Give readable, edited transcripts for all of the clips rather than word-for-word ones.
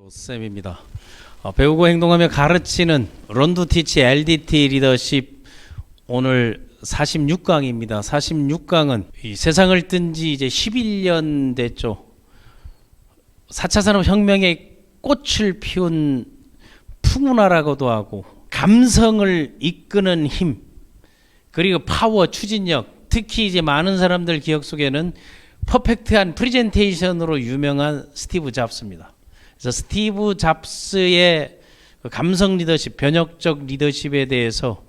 쌤입니다. 배우고 행동하며 가르치는 런두 티치 LDT 리더십 오늘 46강입니다. 46강은 이 세상을 뜬 지 이제 11년 됐죠. 4차 산업혁명의 꽃을 피운 풍운하라고도 하고 감성을 이끄는 힘 그리고 파워, 추진력 특히 이제 많은 사람들 기억 속에는 퍼펙트한 프레젠테이션으로 유명한 스티브 잡스입니다. 그래서 스티브 잡스의 감성 리더십, 변혁적 리더십에 대해서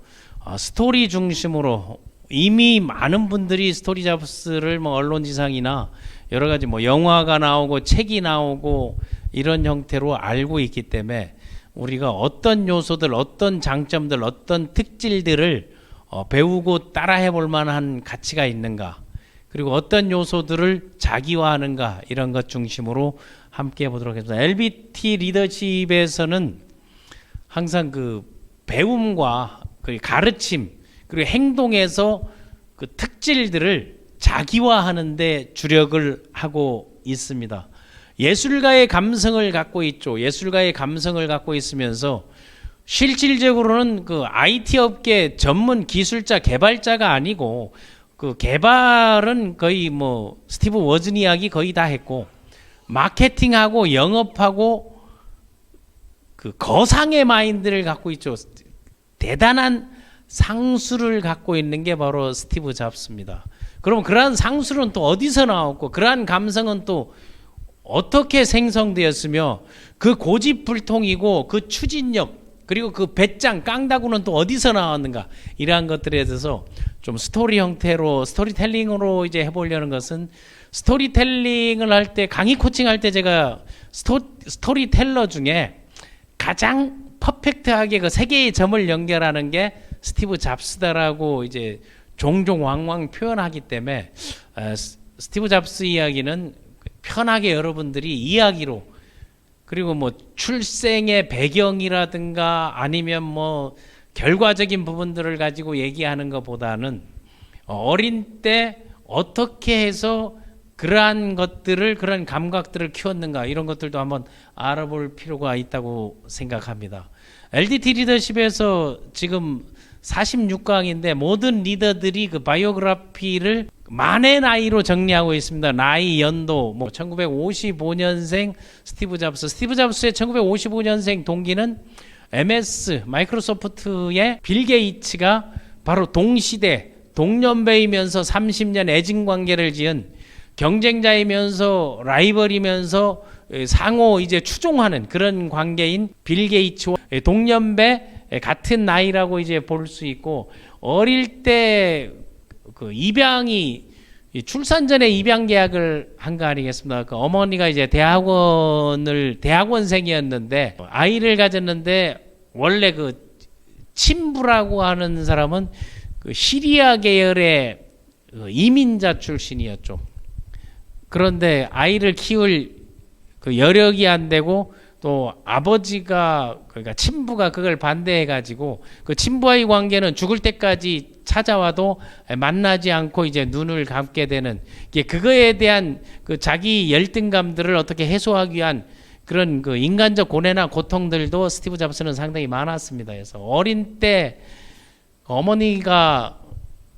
스토리 중심으로 이미 많은 분들이 스토리 잡스를 뭐 언론지상이나 여러 가지 뭐 영화가 나오고 책이 나오고 이런 형태로 알고 있기 때문에 우리가 어떤 요소들, 어떤 장점들, 어떤 특질들을 배우고 따라해 볼 만한 가치가 있는가, 그리고 어떤 요소들을 자기화하는가, 이런 것 중심으로 함께 해보도록 하겠습니다. LBT 리더십에서는 항상 그 배움과 그 가르침 그리고 행동에서 그 특질들을 자기화하는 데 주력을 하고 있습니다. 예술가의 감성을 갖고 있죠. 예술가의 감성을 갖고 있으면서 실질적으로는 그 IT 업계 전문 기술자, 개발자가 아니고 그 개발은 거의 뭐 스티브 워즈니악이 거의 다 했고, 마케팅하고 영업하고 그 거상의 마인드를 갖고 있죠. 대단한 상수를 갖고 있는 게 바로 스티브 잡스입니다. 그럼 그러한 상수는 또 어디서 나왔고, 그러한 감성은 또 어떻게 생성되었으며, 그 고집불통이고 그 추진력 그리고 그 배짱 깡다구는 또 어디서 나왔는가, 이러한 것들에 대해서 좀 스토리 형태로 스토리텔링으로 이제 해보려는 것은, 스토리텔링을 할 때, 강의 코칭할 때 제가 스토리텔러 중에 가장 퍼펙트하게 그 세 개의 점을 연결하는 게 스티브 잡스다라고 이제 종종 왕왕 표현하기 때문에 스티브 잡스 이야기는 편하게 여러분들이 이야기로, 그리고 뭐 출생의 배경이라든가 아니면 뭐 결과적인 부분들을 가지고 얘기하는 것보다는 어린 때 어떻게 해서 그러한 것들을, 그런 감각들을 키웠는가, 이런 것들도 한번 알아볼 필요가 있다고 생각합니다. LDT 리더십에서 지금 46강인데 모든 리더들이 그 바이오그래피를 만의 나이로 정리하고 있습니다. 나이, 연도, 뭐 1955년생 스티브 잡스의 1955년생 동기는 MS 마이크로소프트의 빌 게이츠가 바로 동시대 동년배이면서 30년 애증 관계를 지은 경쟁자이면서 라이벌이면서 상호 이제 추종하는 그런 관계인 빌 게이츠와 동년배 같은 나이라고 이제 볼 수 있고, 어릴 때 그 입양이 출산 전에 입양 계약을 한 거 아니겠습니까? 그 어머니가 이제 대학원생이었는데 아이를 가졌는데, 원래 그 친부라고 하는 사람은 그 시리아 계열의 이민자 출신이었죠. 그런데 아이를 키울 그 여력이 안 되고, 또 아버지가, 그러니까 친부가 그걸 반대해 가지고 그 친부와의 관계는 죽을 때까지 찾아와도 만나지 않고 이제 눈을 감게 되는, 그거에 대한 그 자기 열등감들을 어떻게 해소하기 위한 그런 그 인간적 고뇌나 고통들도 스티브 잡스는 상당히 많았습니다. 그래서 어린 때 어머니가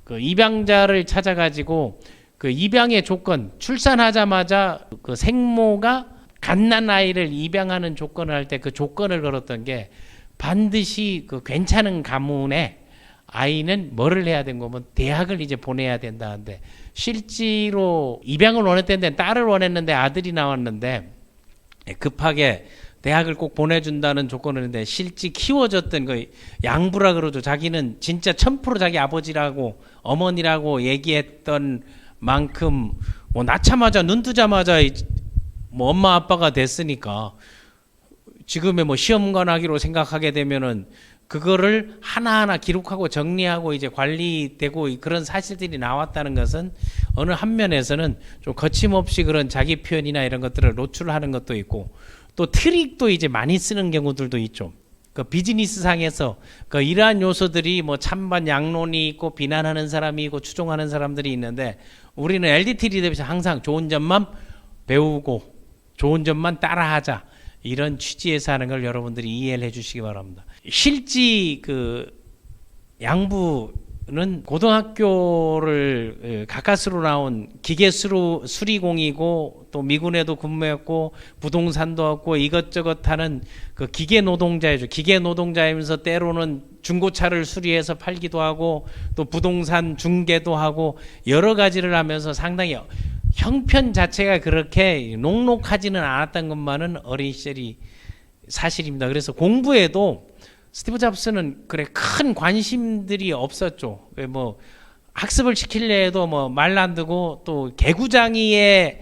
그 입양자를 찾아가지고 그 입양의 조건, 출산하자마자 그 생모가 갓난 아이를 입양하는 조건을 할 때 그 조건을 걸었던 게, 반드시 그 괜찮은 가문에 아이는 뭐를 해야 되는 거면 대학을 이제 보내야 된다는데, 실제로 입양을 원했는데 딸을 원했는데 아들이 나왔는데 급하게 대학을 꼭 보내준다는 조건을 했는데, 실제 키워줬던 그 양부라 그러죠. 자기는 진짜 1000% 자기 아버지라고 어머니라고 얘기했던 만큼 뭐 낳자마자 눈 뜨자마자 뭐 엄마 아빠가 됐으니까 지금의 뭐 시험관 하기로 생각하게 되면은 그거를 하나하나 기록하고 정리하고 이제 관리되고 그런 사실들이 나왔다는 것은 어느 한 면에서는 좀 거침없이 그런 자기 표현이나 이런 것들을 노출하는 것도 있고, 또 트릭도 이제 많이 쓰는 경우들도 있죠. 그 비즈니스 상에서 그 이러한 요소들이 뭐 찬반 양론이 있고 비난하는 사람이 있고 추종하는 사람들이 있는데, 우리는 LDT 리더십에서 항상 좋은 점만 배우고 좋은 점만 따라하자, 이런 취지에서 하는 걸 여러분들이 이해를 해주시기 바랍니다. 실지 양부는 고등학교를 가까스로 나온 수리공이고 또 미군에도 근무했고 부동산도 했고 이것저것 하는 그 기계 노동자이죠. 기계 노동자이면서 때로는 중고차를 수리해서 팔기도 하고 또 부동산 중개도 하고 여러 가지를 하면서 상당히 형편 자체가 그렇게 녹록하지는 않았던 것만은 어린 시절이 사실입니다. 그래서 공부에도 스티브 잡스는 그래 큰 관심들이 없었죠. 뭐 학습을 시킬래 해도 뭐 말 안 듣고 또 개구장이의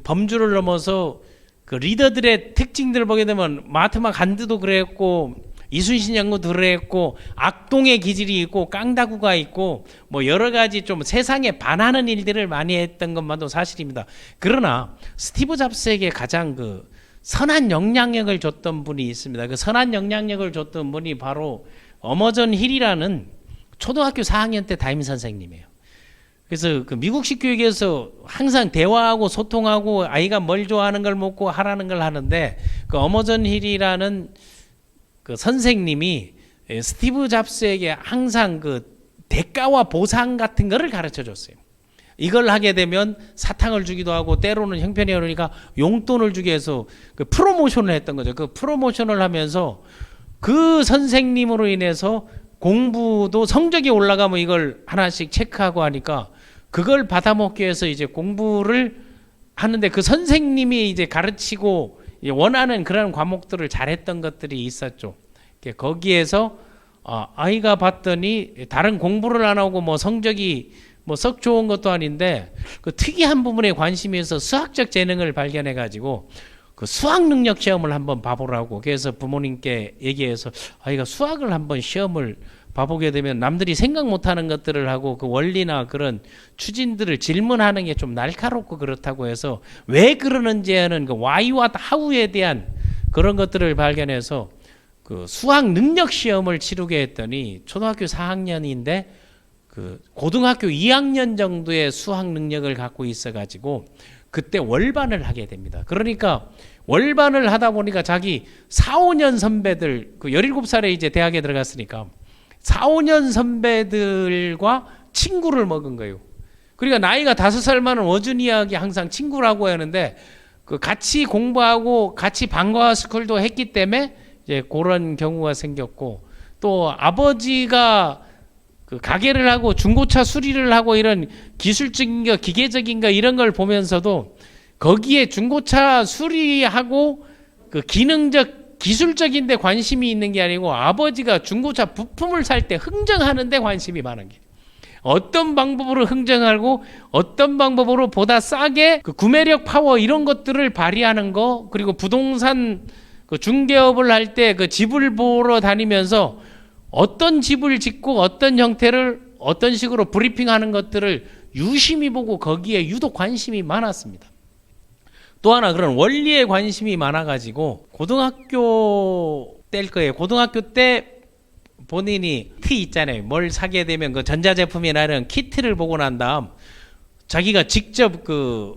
범주를 넘어서 그 리더들의 특징들을 보게 되면 마하트마 간디도 그랬고 이순신 장군도 그랬고 악동의 기질이 있고 깡다구가 있고 뭐 여러 가지 좀 세상에 반하는 일들을 많이 했던 것만도 사실입니다. 그러나 스티브 잡스에게 가장 그 선한 영향력을 줬던 분이 있습니다. 그 선한 영향력을 줬던 분이 바로 어머전 힐이라는 초등학교 4학년 때 담임 선생님이에요. 그래서 그 미국식 교육에서 항상 대화하고 소통하고 아이가 뭘 좋아하는 걸 먹고 하라는 걸 하는데 그 어머전 힐이라는 그 선생님이 스티브 잡스에게 항상 그 대가와 보상 같은 거를 가르쳐 줬어요. 이걸 하게 되면 사탕을 주기도 하고 때로는 형편이 어려우니까 용돈을 주게 해서 그 프로모션을 했던 거죠. 그 프로모션을 하면서 그 선생님으로 인해서 공부도 성적이 올라가면 이걸 하나씩 체크하고 하니까 그걸 받아먹기 위해서 이제 공부를 하는데 그 선생님이 이제 가르치고 원하는 그런 과목들을 잘했던 것들이 있었죠. 거기에서 아이가 봤더니 다른 공부를 안 하고 뭐 성적이 뭐 썩 좋은 것도 아닌데 그 특이한 부분에 관심이 있어 수학적 재능을 발견해 가지고 그 수학 능력 시험을 한번 봐보라고 그래서 부모님께 얘기해서 아이가 수학을 한번 시험을 봐보게 되면 남들이 생각 못하는 것들을 하고 그 원리나 그런 추진들을 질문하는 게 좀 날카롭고 그렇다고 해서 왜 그러는지 하는 그 why와 how에 대한 그런 것들을 발견해서 그 수학 능력 시험을 치르게 했더니 초등학교 4학년인데 그 고등학교 2학년 정도의 수학 능력을 갖고 있어가지고 그때 월반을 하게 됩니다. 그러니까 월반을 하다 보니까 자기 4, 5년 선배들 그 17살에 이제 대학에 들어갔으니까 4, 5년 선배들과 친구를 먹은 거예요. 그러니까 나이가 5살 많은 어준이하게 항상 친구라고 하는데 그 같이 공부하고 같이 방과후 스쿨도 했기 때문에 이제 그런 경우가 생겼고 또 아버지가 그 가게를 하고 중고차 수리를 하고 이런 기술적인 거 기계적인 거 이런 걸 보면서도 거기에 중고차 수리하고 그 기능적 기술적인 데 관심이 있는 게 아니고 아버지가 중고차 부품을 살 때 흥정하는 데 관심이 많은 게 어떤 방법으로 흥정하고 어떤 방법으로 보다 싸게 그 구매력 파워 이런 것들을 발휘하는 거 그리고 부동산 그 중개업을 할 때 그 집을 보러 다니면서 어떤 집을 짓고 어떤 형태를 어떤 식으로 브리핑하는 것들을 유심히 보고 거기에 유독 관심이 많았습니다. 또 하나 그런 원리에 관심이 많아가지고 고등학교 때일 거예요. 고등학교 때 본인이 키트 있잖아요. 뭘 사게 되면 그 전자제품이나 이런 키트를 보고 난 다음 자기가 직접 그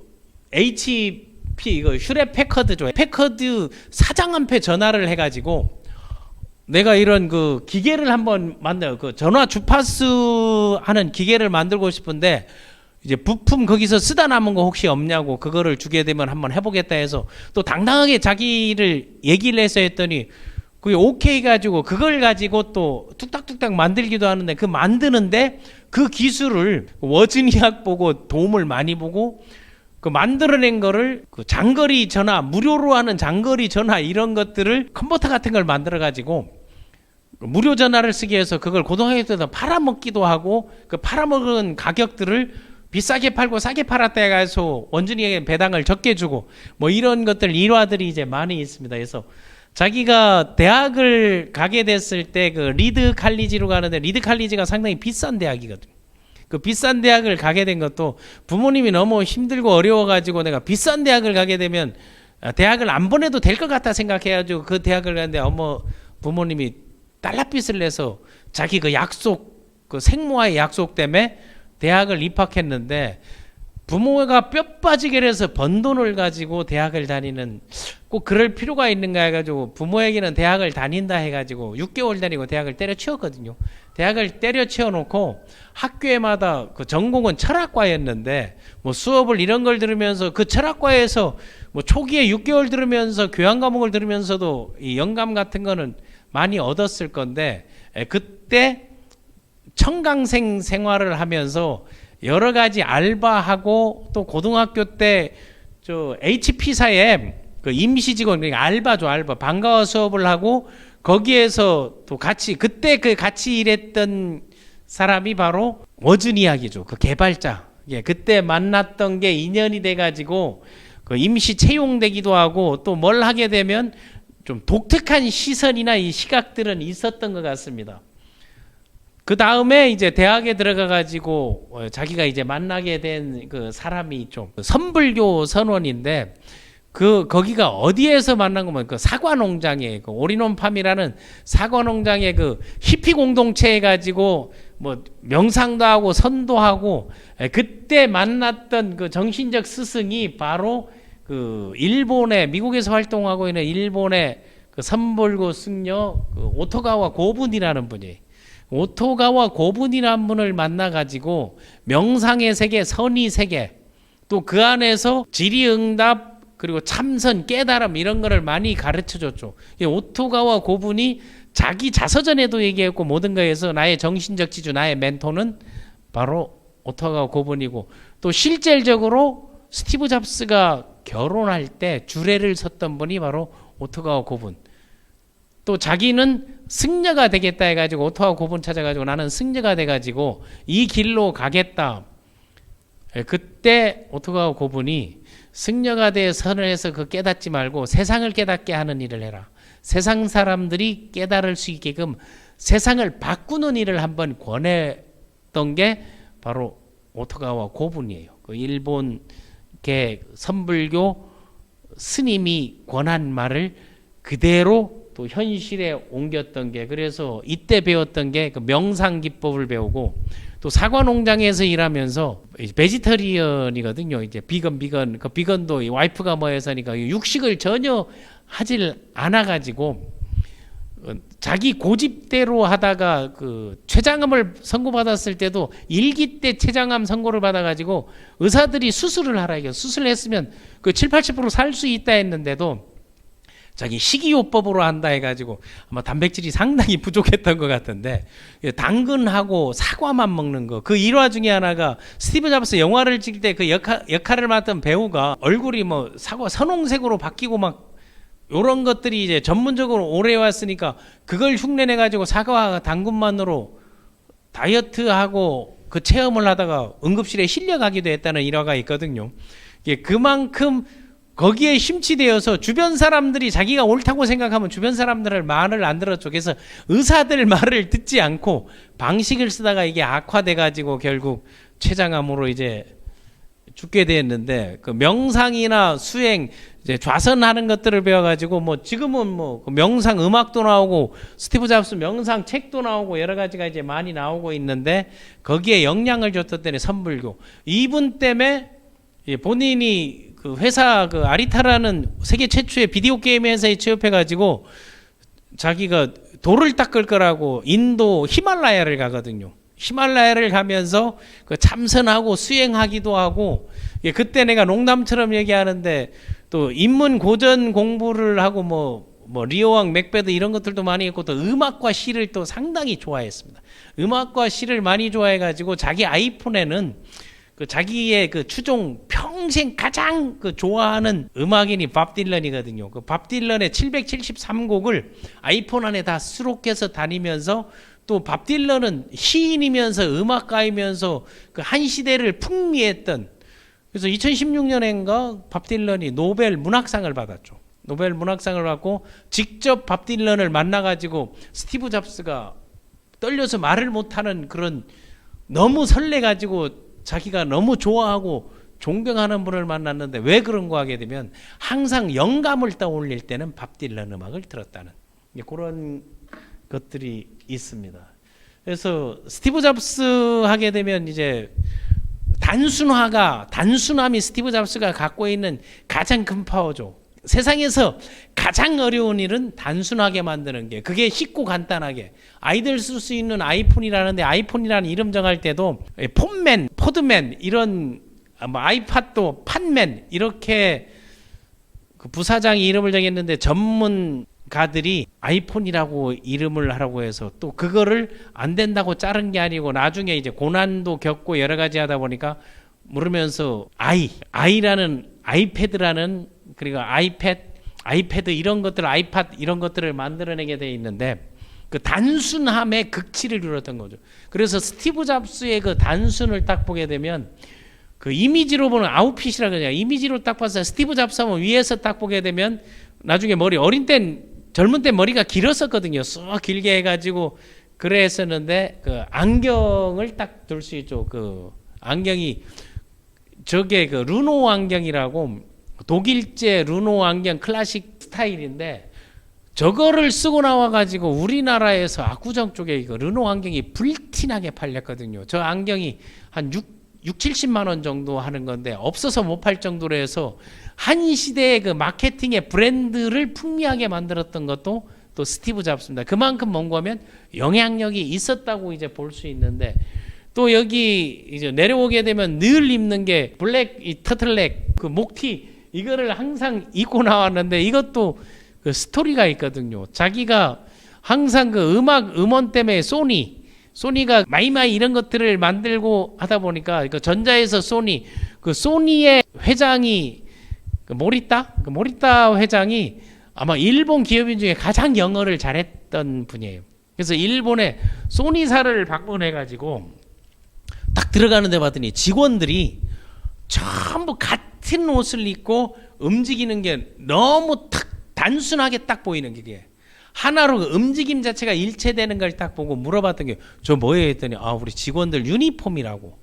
HP 이거 휴렛 패커드죠. 패커드 사장한테 전화를 해가지고 내가 이런 그 기계를 한번 만들어 그 전화 주파수 하는 기계를 만들고 싶은데 이제 부품 거기서 쓰다 남은 거 혹시 없냐고 그거를 주게 되면 한번 해보겠다 해서 또 당당하게 자기를 얘기를 해서 했더니 그게 오케이 가지고 그걸 가지고 또 뚝딱뚝딱 만들기도 하는데 그 만드는데 그 기술을 워즈니악 보고 도움을 많이 보고 그 만들어낸 거를 그 장거리 전화 무료로 하는 장거리 전화 이런 것들을 컴퓨터 같은 걸 만들어 가지고 무료 전화를 쓰게 해서 그걸 고등학교 때도 팔아먹기도 하고 그 팔아먹은 가격들을 비싸게 팔고 싸게 팔았다 해서 원준이에게 배당을 적게 주고 뭐 이런 것들 일화들이 이제 많이 있습니다. 그래서 자기가 대학을 가게 됐을 때 그 리드 칼리지로 가는데 리드 칼리지가 상당히 비싼 대학이거든요. 그 비싼 대학을 가게 된 것도 부모님이 너무 힘들고 어려워가지고 내가 비싼 대학을 가게 되면 대학을 안 보내도 될 것 같다 생각해가지고 그 대학을 갔는데 부모님이 달러빚을 내서 자기 그 약속 그 생모와의 약속 때문에 대학을 입학했는데 부모가 뼈 빠지게 해서 번 돈을 가지고 대학을 다니는, 꼭 그럴 필요가 있는가 해가지고 부모에게는 대학을 다닌다 해가지고 6개월 다니고 대학을 때려치웠거든요. 대학을 때려치워놓고 학교에마다 그 전공은 철학과였는데 뭐 수업을 이런 걸 들으면서 그 철학과에서 뭐 초기에 6개월 들으면서 교양 과목을 들으면서도 이 영감 같은 거는 많이 얻었을 건데, 그때 청강생 생활을 하면서 여러 가지 알바하고, 또 고등학교 때 저 HP사에 그 임시직원, 그러니까 알바죠, 알바. 방과후 수업을 하고 거기에서 또 같이, 그때 그 같이 일했던 사람이 바로 워즐 이야기죠. 그 개발자. 예, 그때 만났던 게 인연이 돼가지고 그 임시 채용되기도 하고, 또 뭘 하게 되면 좀 독특한 시선이나 이 시각들은 있었던 것 같습니다. 그 다음에 이제 대학에 들어가 가지고 자기가 이제 만나게 된 그 사람이 좀 선불교 선원인데, 그 거기가 어디에서 만난 거면 그 사과 농장에, 그 오리논팜이라는 사과 농장에 그 히피 공동체 해가지고 뭐 명상도 하고 선도하고, 그때 만났던 그 정신적 스승이 바로 그 일본의, 미국에서 활동하고 있는 일본의 그 선불교 승려 그 오토가와 고분이라는 분이에요. 오토가와 고분이라는 분을 만나가지고 명상의 세계, 선의 세계, 또 그 안에서 질의응답, 그리고 참선, 깨달음 이런 거를 많이 가르쳐줬죠. 오토가와 고분이 자기 자서전에도 얘기했고 모든 거에서 나의 정신적 지주, 나의 멘토는 바로 오토가와 고분이고, 또 실질적으로 스티브 잡스가 결혼할 때 주례를 섰던 분이 바로 오토가와 고분. 또 자기는 승려가 되겠다 해가지고 오토가와 고분 찾아가지고 나는 승려가 돼가지고 이 길로 가겠다. 그때 오토가와 고분이 승려가 돼 선을 해서 그 깨닫지 말고 세상을 깨닫게 하는 일을 해라. 세상 사람들이 깨달을 수 있게끔 세상을 바꾸는 일을 한번 권했던 게 바로 오토가와 고분이에요. 그 일본계 선불교 스님이 권한 말을 그대로 또 현실에 옮겼던 게, 그래서 이때 배웠던 게 그 명상 기법을 배우고, 또 사과 농장에서 일하면서 베지터리언이거든요. 이제 비건 그 비건도 와이프가 뭐 해서니까 육식을 전혀 하질 않아 가지고 자기 고집대로 하다가 그 췌장암을 선고받았을 때도 일기 때 췌장암 선고를 받아가지고 의사들이 수술을 하라, 이게 수술했으면 그 70~80% 살 수 있다 했는데도 자기 식이요법으로 한다 해가지고 아마 단백질이 상당히 부족했던 것 같은데 당근하고 사과만 먹는 거, 그 일화 중에 하나가 스티브 잡스 영화를 찍을 때 그 역할을 맡은 배우가 얼굴이 뭐 사과 선홍색으로 바뀌고 막 요런 것들이 이제 전문적으로 오래 왔으니까 그걸 흉내내 가지고 사과와 당근만으로 다이어트하고 그 체험을 하다가 응급실에 실려가기도 했다는 일화가 있거든요. 그만큼 거기에 심취되어서 주변 사람들이 자기가 옳다고 생각하면 주변 사람들을 말을 안 들었죠. 그래서 의사들 말을 듣지 않고 방식을 쓰다가 이게 악화돼 가지고 결국 췌장암으로 이제 죽게 됐는데, 그 명상이나 수행, 이제 좌선하는 것들을 배워가지고 뭐 지금은 뭐 명상 음악도 나오고 스티브 잡스 명상 책도 나오고 여러 가지가 이제 많이 나오고 있는데, 거기에 영향을 줬던 때는 선불교. 이분 때문에 본인이 그 회사 그 아리타라는 세계 최초의 비디오 게임 회사에 취업해가지고 자기가 돌을 닦을 거라고 인도 히말라야를 가거든요. 히말라야를 가면서 그 참선하고 수행하기도 하고, 그때 내가 농담처럼 얘기하는데 또 인문 고전 공부를 하고 뭐 리오왕 맥베드 이런 것들도 많이 했고, 또 음악과 시를 또 상당히 좋아했습니다. 음악과 시를 많이 좋아해가지고 자기 아이폰에는 그 자기의 그 추종 평생 가장 그 좋아하는 음악인이 밥 딜런이거든요. 그 밥 딜런의 773곡을 아이폰 안에 다 수록해서 다니면서, 또 밥 딜런은 시인이면서 음악가이면서 그 한 시대를 풍미했던, 그래서 2016년인가 밥 딜런이 노벨 문학상을 받았죠. 노벨 문학상을 받고 직접 밥 딜런을 만나가지고 스티브 잡스가 떨려서 말을 못하는 그런, 너무 설레가지고 자기가 너무 좋아하고 존경하는 분을 만났는데 왜 그런 거 하게 되면 항상 영감을 떠올릴 때는 밥 딜런 음악을 들었다는 그런 것들이 있습니다. 그래서 스티브 잡스 하게 되면 이제 단순함이 스티브 잡스가 갖고 있는 가장 큰 파워죠. 세상에서 가장 어려운 일은 단순하게 만드는 게, 그게 쉽고 간단하게 아이들 쓸 수 있는 아이폰이라는데 아이폰이라는 이름 정할 때도 폰맨, 포드맨 이런 아이팟도 판맨 이렇게 그 부사장이 이름을 정했는데 전문가들이 아이폰이라고 이름을 하라고 해서 또 그거를 안 된다고 자른 게 아니고 나중에 이제 고난도 겪고 여러 가지 하다 보니까 물으면서 아이패드라는 그리고 아이패드 이런 것들, 아이팟 이런 것들을 만들어내게 돼 있는데 그 단순함의 극치를 이뤘던 거죠. 그래서 스티브 잡스의 그 단순을 딱 보게 되면 그 이미지로 보는 아웃핏이라고 그러냐. 이미지로 딱 봐서 스티브 잡스 하면 위에서 딱 보게 되면 나중에 젊은 때 머리가 길었었거든요. 쏙 길게 해가지고 그래 했었는데 그 안경을 딱 들 수 있죠. 그 안경이 저게 그 르노 안경이라고 독일제 르노 안경 클래식 스타일인데 저거를 쓰고 나와가지고 우리나라에서 압구정 쪽에 이거 르노 안경이 불티나게 팔렸거든요. 저 안경이 한 70만 원 정도 하는 건데 없어서 못 팔 정도로 해서 한 시대의 그 마케팅의 브랜드를 풍미하게 만들었던 것도 또 스티브 잡스입니다. 그만큼 뭔가 하면 영향력이 있었다고 이제 볼 수 있는데 또 여기 이제 내려오게 되면 늘 입는 게 블랙 이 터틀넥 그 목티 이거를 항상 입고 나왔는데 이것도 그 스토리가 있거든요. 자기가 항상 그 음원 때문에 소니가 마이마이 이런 것들을 만들고 하다 보니까 그 전자에서 그 소니의 회장이 그 모리타 회장이 아마 일본 기업인 중에 가장 영어를 잘했던 분이에요. 그래서 일본에 소니사를 방문해가지고 딱 들어가는데 봤더니 직원들이 전부 같은 옷을 입고 움직이는 게 너무 단순하게 딱 보이는 게 하나로 그 움직임 자체가 일체되는 걸 딱 보고 물어봤던 게 저 뭐예요 했더니 우리 직원들 유니폼이라고.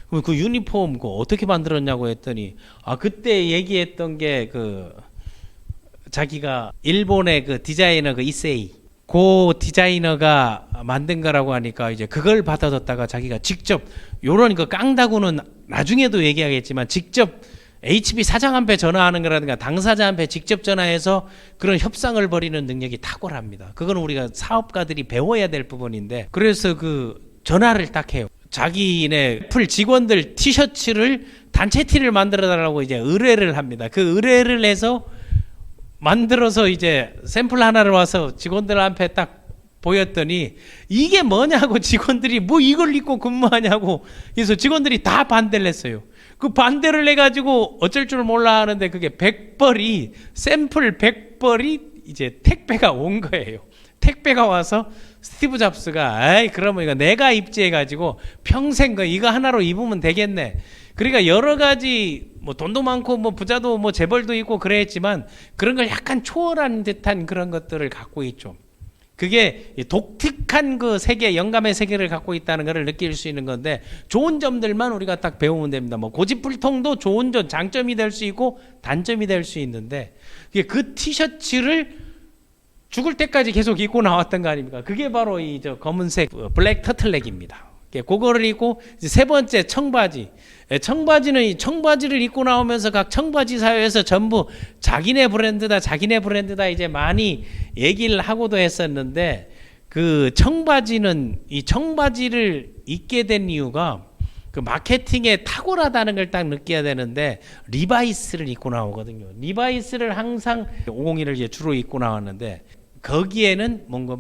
그럼 그 유니폼 그거 어떻게 만들었냐고 했더니 그때 얘기했던 게 그 자기가 일본의 그 디자이너 그 이세이 그 디자이너가 만든 거라고 하니까 이제 그걸 받아뒀다가 자기가 직접 요런 그 깡다구는 나중에도 얘기하겠지만 직접 HB 사장한테 전화하는 거라든가 당사자한테 직접 전화해서 그런 협상을 벌이는 능력이 탁월합니다. 그건 우리가 사업가들이 배워야 될 부분인데 그래서 그 전화를 딱 해요. 자기네 애플 직원들 티셔츠를 단체 티를 만들어 달라고 이제 의뢰를 합니다. 그 의뢰를 해서 만들어서 이제 샘플 하나를 와서 직원들한테 딱 보였더니 이게 뭐냐고 직원들이 뭐 이걸 입고 근무하냐고 그래서 직원들이 다 반대를 했어요. 그 반대를 해가지고 어쩔 줄 몰라 하는데 그게 샘플 100벌이 이제 택배가 온 거예요. 택배가 와서 스티브 잡스가 그러면 이거 내가 입지해가지고 평생 이거 하나로 입으면 되겠네. 그러니까 여러 가지 뭐 돈도 많고 뭐 부자도 뭐 재벌도 있고 그랬지만 그런 걸 약간 초월한 듯한 그런 것들을 갖고 있죠. 그게 독특한 그 세계, 영감의 세계를 갖고 있다는 것을 느낄 수 있는 건데 좋은 점들만 우리가 딱 배우면 됩니다. 뭐 고집불통도 좋은 점, 장점이 될 수 있고 단점이 될 수 있는데 그 티셔츠를 죽을 때까지 계속 입고 나왔던 거 아닙니까? 그게 바로 이 검은색 블랙 터틀넥입니다. 그거를 입고 세 번째 청바지. 청바지는 이 청바지를 입고 나오면서 각 청바지 사회에서 전부 자기네 브랜드다 이제 많이 얘기를 하고도 했었는데 그 이 청바지를 입게 된 이유가 그 마케팅에 탁월하다는 걸 딱 느껴야 되는데 리바이스를 입고 나오거든요. 리바이스를 항상 501을 이제 주로 입고 나왔는데 거기에는 뭔가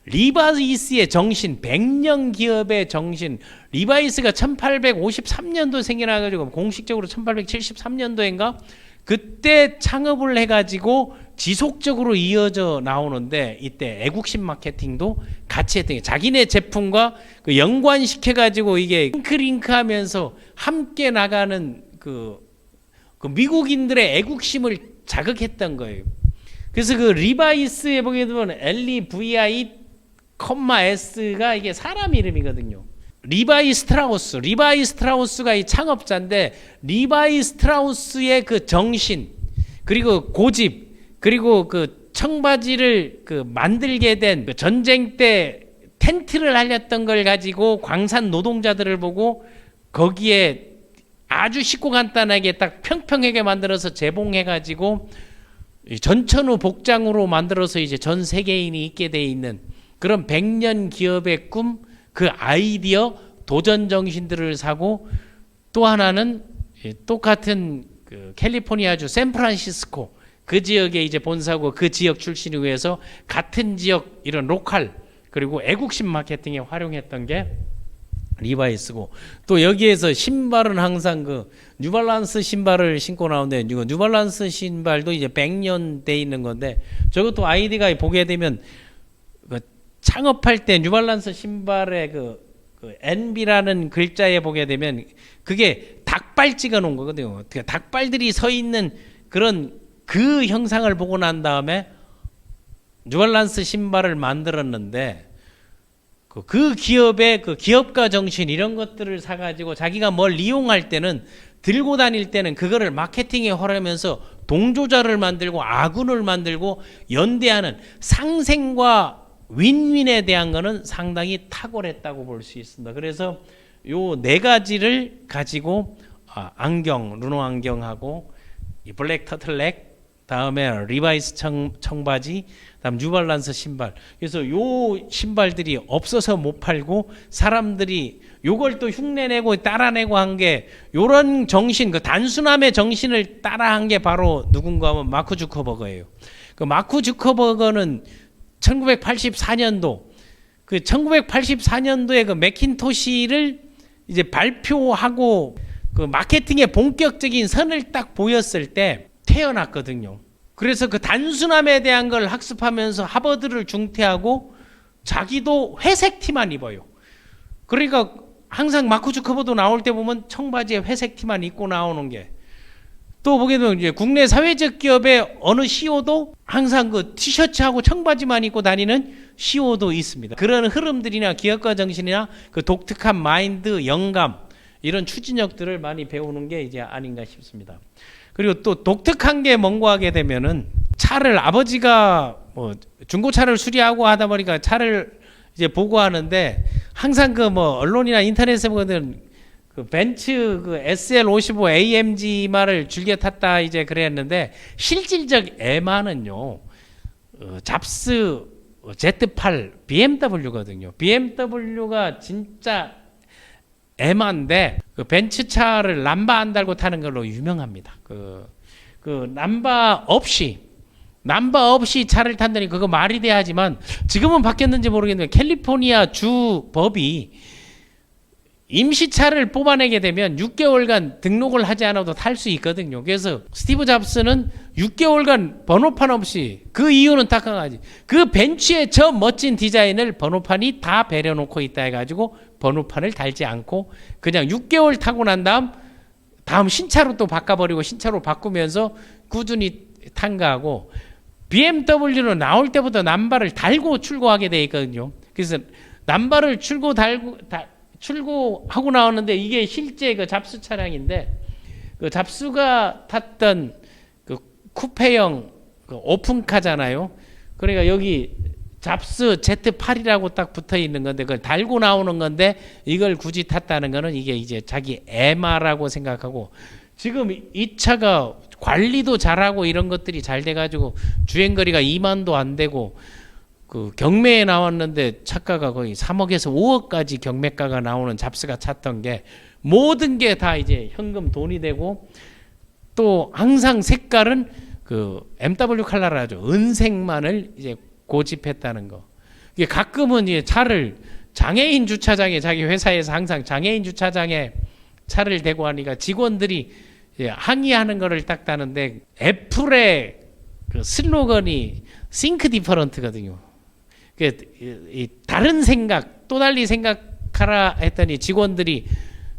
리바이스의 정신, 100년 기업의 정신, 리바이스가 1853년도 생겨나가지고 공식적으로 1873년도인가 그때 창업을 해가지고 지속적으로 이어져 나오는데 이때 애국심 마케팅도 같이 했던 게 자기네 제품과 그 연관시켜가지고 이게 링크하면서 함께 나가는 그 미국인들의 애국심을 자극했던 거예요. 그래서 그 리바이스에 보게 되면 LEVI, S가 이게 사람 이름이거든요. 리바이 스트라우스가 이 창업자인데 리바이 스트라우스의 그 정신 그리고 고집 그리고 그 청바지를 그 만들게 된 그 전쟁 때 텐트를 알렸던 걸 가지고 광산 노동자들을 보고 거기에 아주 쉽고 간단하게 딱 평평하게 만들어서 재봉해가지고 전천후 복장으로 만들어서 이제 전 세계인이 있게 돼 있는 그런 100년 기업의 꿈, 그 아이디어, 도전 정신들을 사고, 또 하나는 똑같은 그 캘리포니아주 샌프란시스코 그 지역에 이제 본사고 그 지역 출신을 위해서 같은 지역 이런 로컬 그리고 애국심 마케팅에 활용했던 게 리바이스고, 또 여기에서 신발은 항상 그 뉴발란스 신발을 신고 나오는데, 이거 뉴발란스 신발도 이제 100년 돼 있는 건데, 저것도 아이디가 보게 되면 그 창업할 때 뉴발란스 신발의 그 NB라는 글자에 보게 되면 그게 닭발 찍어 놓은 거거든요. 닭발들이 서 있는 그런 그 형상을 보고 난 다음에 뉴발란스 신발을 만들었는데, 그 기업의 그 기업가 정신 이런 것들을 사가지고 자기가 뭘 이용할 때는, 들고 다닐 때는 그거를 마케팅에 활용하면서 동조자를 만들고 아군을 만들고 연대하는 상생과 윈윈에 대한 거는 상당히 탁월했다고 볼 수 있습니다. 그래서 요 네 가지를 가지고 안경, 루노 안경하고 이 블랙 터틀넥, 다음에 리바이스 청바지, 다음 뉴발란스 신발. 그래서 요 신발들이 없어서 못 팔고 사람들이 요걸 또 흉내내고 따라내고 한 게, 요런 정신, 그 단순함의 정신을 따라한 게 바로 누군가 하면 마크 주커버거예요. 그 마크 주커버거는 1984년도 그 1984년도에 그 매킨토시를 이제 발표하고 그 마케팅의 본격적인 선을 딱 보였을 때 태어났거든요. 그래서 그 단순함에 대한 걸 학습하면서 하버드를 중퇴하고 자기도 회색 티만 입어요. 그러니까 항상 마크 주커버도 나올 때 보면 청바지에 회색 티만 입고 나오는 게, 또 보게 되면 이제 국내 사회적 기업의 어느 CEO도 항상 그 티셔츠하고 청바지만 입고 다니는 CEO도 있습니다. 그런 흐름들이나 기업가 정신이나 그 독특한 마인드, 영감, 이런 추진력들을 많이 배우는 게 이제 아닌가 싶습니다. 그리고 또 독특한 게 뭔가 하게 되면은, 차를 아버지가 뭐 중고차를 수리하고 하다 보니까 차를 이제 보고 하는데, 항상 그 뭐 언론이나 인터넷에 보거든 그 벤츠 그 SL55 AMG 말을 즐겨 탔다 이제 그랬는데, 실질적 에마는요 잡스 Z8 BMW거든요. BMW가 진짜 에마인데, 그 벤츠 차를 남바 안 달고 타는 걸로 유명합니다. 그 남바 없이 차를 탄다니 그거 말이 돼야지만, 지금은 바뀌었는지 모르겠는데 캘리포니아 주 법이 임시차를 뽑아내게 되면 6개월간 등록을 하지 않아도 탈 수 있거든요. 그래서 스티브 잡스는 6개월간 번호판 없이, 그 이유는 딱 하나지, 그 벤츠의 저 멋진 디자인을 번호판이 다 배려놓고 있다 해가지고 번호판을 달지 않고 그냥 6개월 타고 난 다음 신차로 또 바꿔버리고 신차로 바꾸면서 꾸준히 탄거하고, BMW는 나올 때부터 남바를 달고 출고하게 돼 있거든요. 그래서 남바를 출고하고 나오는데, 이게 실제 그 잡스 차량인데, 그 잡스가 탔던 그 쿠페형 그 오픈카잖아요. 그러니까 여기 잡스 Z8이라고 딱 붙어 있는 건데, 그걸 달고 나오는 건데, 이걸 굳이 탔다는 거는 이게 이제 자기 에마라고 생각하고, 지금 이 차가 관리도 잘하고 이런 것들이 잘 돼가지고 주행거리가 2만도 안 되고, 그 경매에 나왔는데 차가가 거의 3억에서 5억까지 경매가가 나오는 잡스가 찼던 게, 모든 게 다 이제 현금 돈이 되고, 또 항상 색깔은 그 MW 컬러라죠. 은색만을 이제 고집했다는 거. 이게 가끔은 이제 차를 장애인 주차장에, 자기 회사에서 항상 장애인 주차장에 차를 대고 하니까 직원들이 항의하는 거를 딱 따는데, 애플의 그 슬로건이 Think Different거든요. 다른 생각, 또 달리 생각하라 했더니 직원들이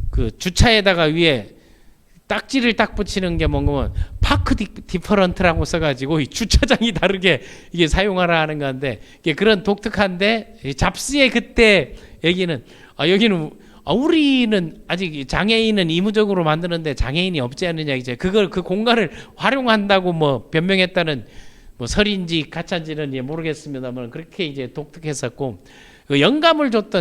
그 주차에다가 위에 딱지를 딱 붙이는 게 뭔가 파크 디퍼런트라고 써가지고 이 주차장이 다르게 이게 사용하라 하는 건데, 이게 그런 독특한데, 잡스의 그때 얘기는 여기는 우리는 아직 장애인은 의무적으로 만드는데 장애인이 없지 않느냐, 이제 그걸 그 공간을 활용한다고 뭐 변명했다는 뭐 설인지 가짜인지는 모르겠습니다만, 그렇게 이제 독특했었고, 그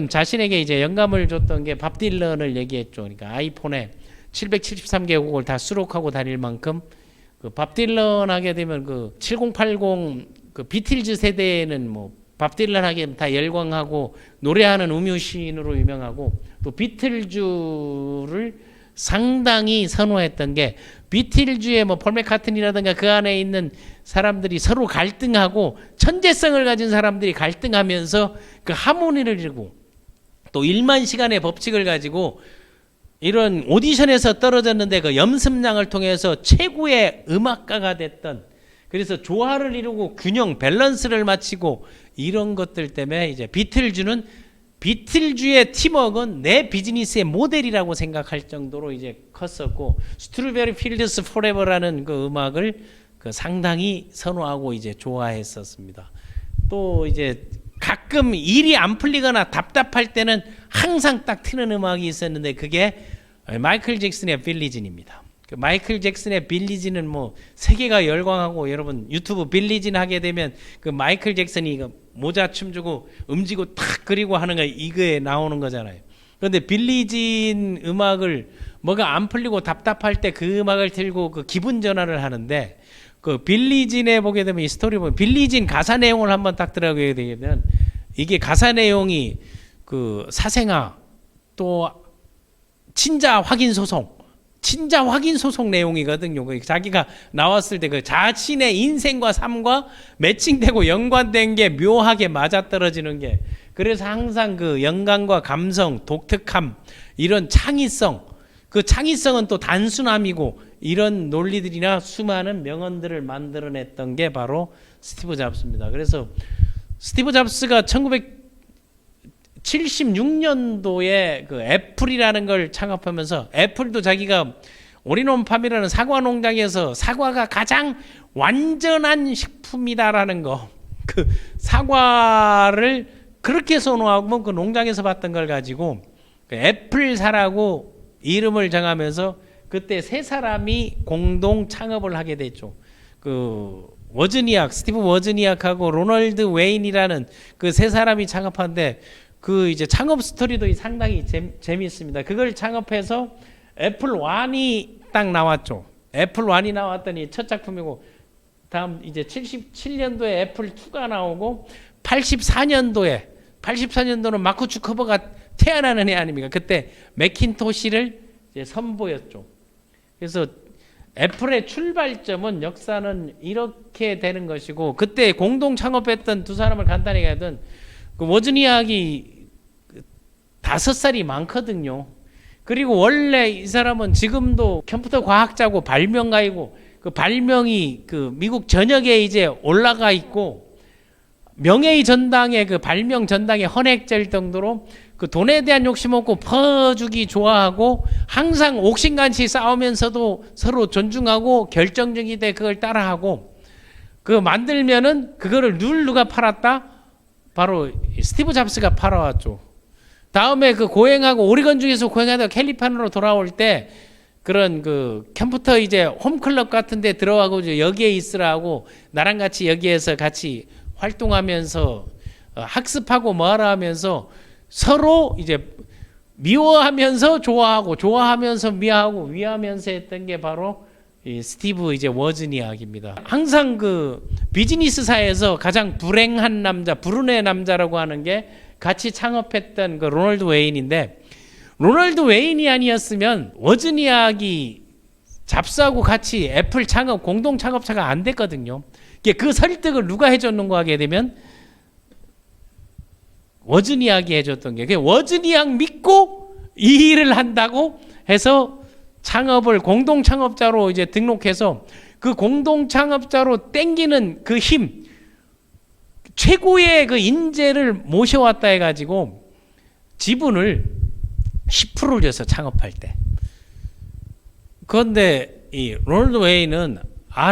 자신에게 이제 영감을 줬던 게 밥 딜런을 얘기했죠. 그러니까 아이폰의 773개국을 다 수록하고 다닐 만큼 그 밥 딜런 하게 되면 그 7080 그 비틀즈 세대에는 뭐 밥 딜런 하게 되면 다 열광하고 노래하는 음유시인으로 유명하고 또 비틀즈를 상당히 선호했던 게 비틀즈의 뭐 폴 맥카트니라든가 그 안에 있는 사람들이 서로 갈등하고 천재성을 가진 사람들이 갈등하면서 그 하모니를 이루고 또 1만 시간의 법칙을 가지고 이런 오디션에서 떨어졌는데 그 염습량을 통해서 최고의 음악가가 됐던 그래서 조화를 이루고 균형 밸런스를 맞추고 이런 것들 때문에 이제 비틀즈는 비틀즈의 팀워크는 내 비즈니스의 모델이라고 생각할 정도로 이제 컸었고 스트로베리 필드스 포레버라는 그 음악을 그 상당히 선호하고 이제 좋아했었습니다. 또 이제 가끔 일이 안 풀리거나 답답할 때는 항상 딱 트는 음악이 있었는데 그게 마이클 잭슨의 빌리진입니다. 그 마이클 잭슨의 빌리진은 뭐 세계가 열광하고 여러분 유튜브 빌리진 하게 되면 그 마이클 잭슨이 이거 모자 춤주고 음지고 탁 그리고 하는 거 이거에 나오는 거잖아요. 그런데 빌리진 음악을 뭐가 안 풀리고 답답할 때 그 음악을 틀고 그 기분 전환을 하는데 그 빌리진에 보게 되면 이 스토리 보면 빌리진 가사 내용을 한번 딱 들어가게 되면 이게 가사 내용이 그 사생아 또 친자 확인 소송 내용이거든요. 자기가 나왔을 때 그 자신의 인생과 삶과 매칭되고 연관된 게 묘하게 맞아떨어지는 게 그래서 항상 그 영감과 감성, 독특함 이런 창의성 그 창의성은 또 단순함이고 이런 논리들이나 수많은 명언들을 만들어냈던 게 바로 스티브 잡스입니다. 그래서 스티브 잡스가 1976년도에 그 애플이라는 걸 창업하면서 애플도 자기가 오리논팜이라는 사과 농장에서 사과가 가장 완전한 식품이다라는 거, 그 사과를 그렇게 선호하고 그 농장에서 봤던 걸 가지고 그 애플사라고 이름을 정하면서 그때 세 사람이 공동 창업을 하게 됐죠. 그 스티브 워즈니악하고 로널드 웨인이라는 그 세 사람이 창업한데 그 이제 창업 스토리도 상당히 재미있습니다. 그걸 창업해서 애플 1이 딱 나왔죠. 애플 1이 나왔더니 첫 작품이고 다음 이제 77년도에 애플 2가 나오고 84년도는 마크 주커버가 태어나는 해 아닙니까? 그때 매킨토시를 이제 선보였죠. 그래서 애플의 출발점은 역사는 이렇게 되는 것이고 그때 공동 창업했던 두 사람을 간단히 가든 그 워즈니악이 5살이 많거든요. 그리고 원래 이 사람은 지금도 컴퓨터 과학자고 발명가이고 그 발명이 그 미국 전역에 이제 올라가 있고 명예의 전당에 그 발명 전당에 헌액될 정도로 그 돈에 대한 욕심 없고 퍼주기 좋아하고 항상 옥신간시 싸우면서도 서로 존중하고 결정적이 돼 그걸 따라하고 그 만들면은 그거를 누가 팔았다? 바로 스티브 잡스가 팔아왔죠. 다음에 그 고행하고 오리건 중에서 고행하다가 캘리포니아로 돌아올 때 그런 그 컴퓨터 이제 홈클럽 같은 데 들어가고 여기에 있으라고 나랑 같이 여기에서 같이 활동하면서 학습하고 뭐하라 하면서 서로 이제 미워하면서 좋아하고 좋아하면서 미워하고 위하면서 했던 게 바로 이 스티브 이제 워즈니악입니다. 항상 그 비즈니스사에서 가장 불행한 남자, 불운의 남자라고 하는 게 같이 창업했던 그 로널드 웨인인데 로널드 웨인이 아니었으면 워즈니악이 잡스하고 같이 애플 창업 공동 창업자가 안 됐거든요. 그 설득을 누가 해줬는가 하게 되면 워즈니악이 해줬던 게 워즈니악 믿고 이 일을 한다고 해서 창업을 공동 창업자로 이제 등록해서 그 공동 창업자로 땡기는 그 힘 최고의 그 인재를 모셔왔다 해가지고 지분을 10%를 줘서 창업할 때. 그런데 이 로널드 웨이는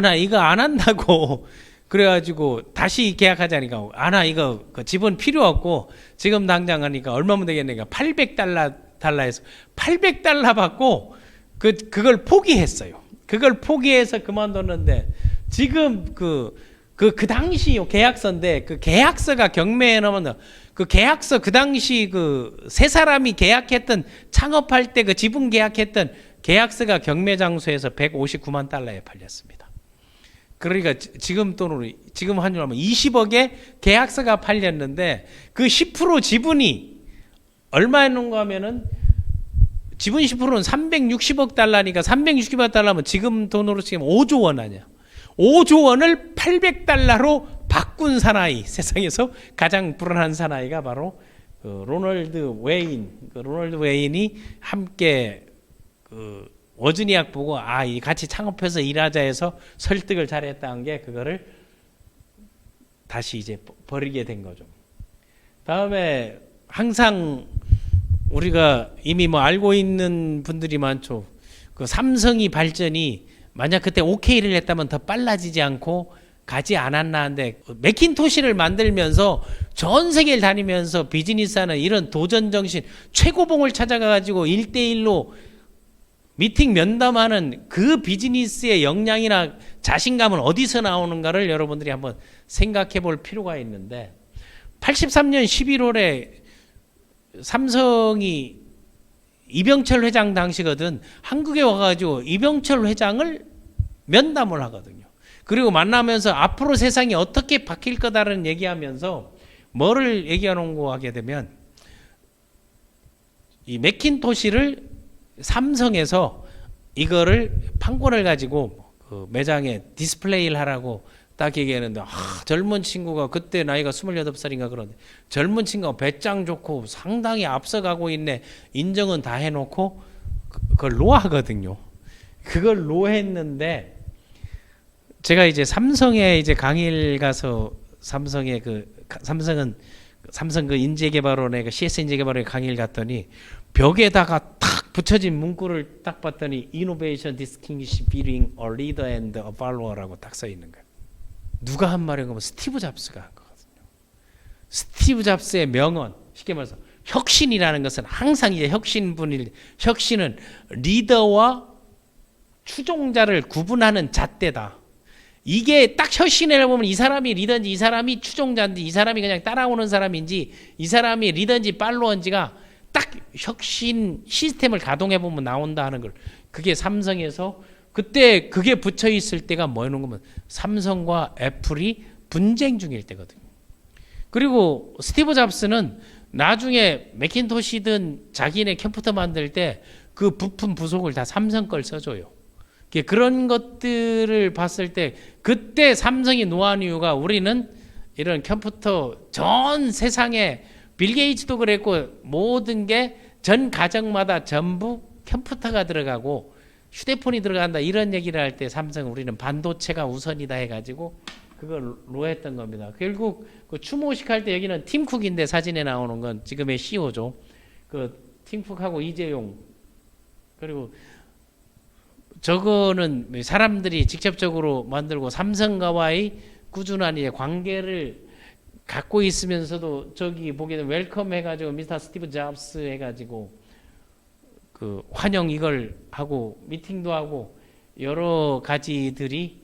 나 이거 안 한다고 그래가지고 다시 계약하자니까 나 이거 그 지분 필요 없고 지금 당장 하니까 얼마면 되겠네니까 $800해서 $800 받고 그걸 포기했어요. 그걸 포기해서 그만뒀는데 지금 그 당시 계약서인데 그 계약서가 경매에 넣으면 그 계약서 그 당시 그 세 사람이 계약했던 창업할 때 그 지분 계약했던 계약서가 경매 장소에서 159만 달러에 팔렸습니다. 그러니까 지금 돈으로 지금 환율로 하면 20억에 계약서가 팔렸는데 그 10% 지분이 얼마였는가 하면은 지분 10%는 360억 달러니까 360억 달러면 지금 돈으로 치면 5조 원 아니야. 5조 원을 800달러로 바꾼 사나이, 세상에서 가장 불안한 사나이가 바로 그 로널드 웨인. 그 로널드 웨인이 함께 그 워즈니악 보고 이 같이 창업해서 일하자 해서 설득을 잘했다는 게 그거를 다시 이제 버리게 된 거죠. 다음에 항상 우리가 이미 뭐 알고 있는 분들이 많죠. 그 삼성이 발전이 만약 그때 OK를 했다면 더 빨라지지 않고 가지 않았나 하는데 맥킨토시를 만들면서 전 세계를 다니면서 비즈니스하는 이런 도전 정신, 최고봉을 찾아가가지고 1대1로 미팅 면담하는 그 비즈니스의 역량이나 자신감은 어디서 나오는가를 여러분들이 한번 생각해 볼 필요가 있는데 83년 11월에 삼성이 이병철 회장 당시거든 한국에 와가지고 이병철 회장을 면담을 하거든요. 그리고 만나면서 앞으로 세상이 어떻게 바뀔 거다라는 얘기하면서 뭐를 얘기하는 거 하게 되면 이 맥킨토시를 삼성에서 이거를 판권을 가지고 그 매장에 디스플레이를 하라고 딱 얘기하는데 젊은 친구가 그때 나이가 28살인가 그런데 젊은 친구가 배짱 좋고 상당히 앞서가고 있네. 인정은 다 해놓고 그걸 노하거든요. 그걸 노했는데 제가 이제 삼성에 이제 강의를 가서 삼성의 삼성 그 인재개발원의 그 CS 인재개발원의 강의를 갔더니 벽에다가 탁 붙여진 문구를 딱 봤더니 Innovation Distinguished Between a Leader and a Follower라고 딱 써 있는 거예요. 누가 한 말인가 하면 스티브 잡스가 한 거거든요. 스티브 잡스의 명언, 쉽게 말해서 혁신이라는 것은 항상 이제 혁신은 리더와 추종자를 구분하는 잣대다. 이게 딱 혁신을 보면 이 사람이 리더인지 이 사람이 추종자인지 이 사람이 그냥 따라오는 사람인지 이 사람이 리더인지 팔로워인지가 딱 혁신 시스템을 가동해 보면 나온다 하는 걸. 그게 삼성에서 그때 그게 붙여 있을 때가 뭐였는 거면 삼성과 애플이 분쟁 중일 때거든요. 그리고 스티브 잡스는 나중에 맥킨토시든 자기네 컴퓨터 만들 때 그 부품 부속을 다 삼성 걸 써줘요. 그런 것들을 봤을 때 그때 삼성이 노한 이유가 우리는 이런 컴퓨터 전 세상에 빌 게이츠도 그랬고 모든 게 전 가정마다 전부 컴퓨터가 들어가고 휴대폰이 들어간다 이런 얘기를 할 때 삼성 우리는 반도체가 우선이다 해가지고 그걸 노했던 겁니다. 결국 그 추모식 할 때 여기는 팀쿡인데 사진에 나오는 건 지금의 CEO죠. 그 팀쿡하고 이재용 그리고 저거는 사람들이 직접적으로 만들고 삼성과의 꾸준한 이제 관계를 갖고 있으면서도 저기 보게 되면 웰컴 해가지고 미스터 스티브 잡스 해가지고 그 환영 이걸 하고 미팅도 하고 여러 가지들이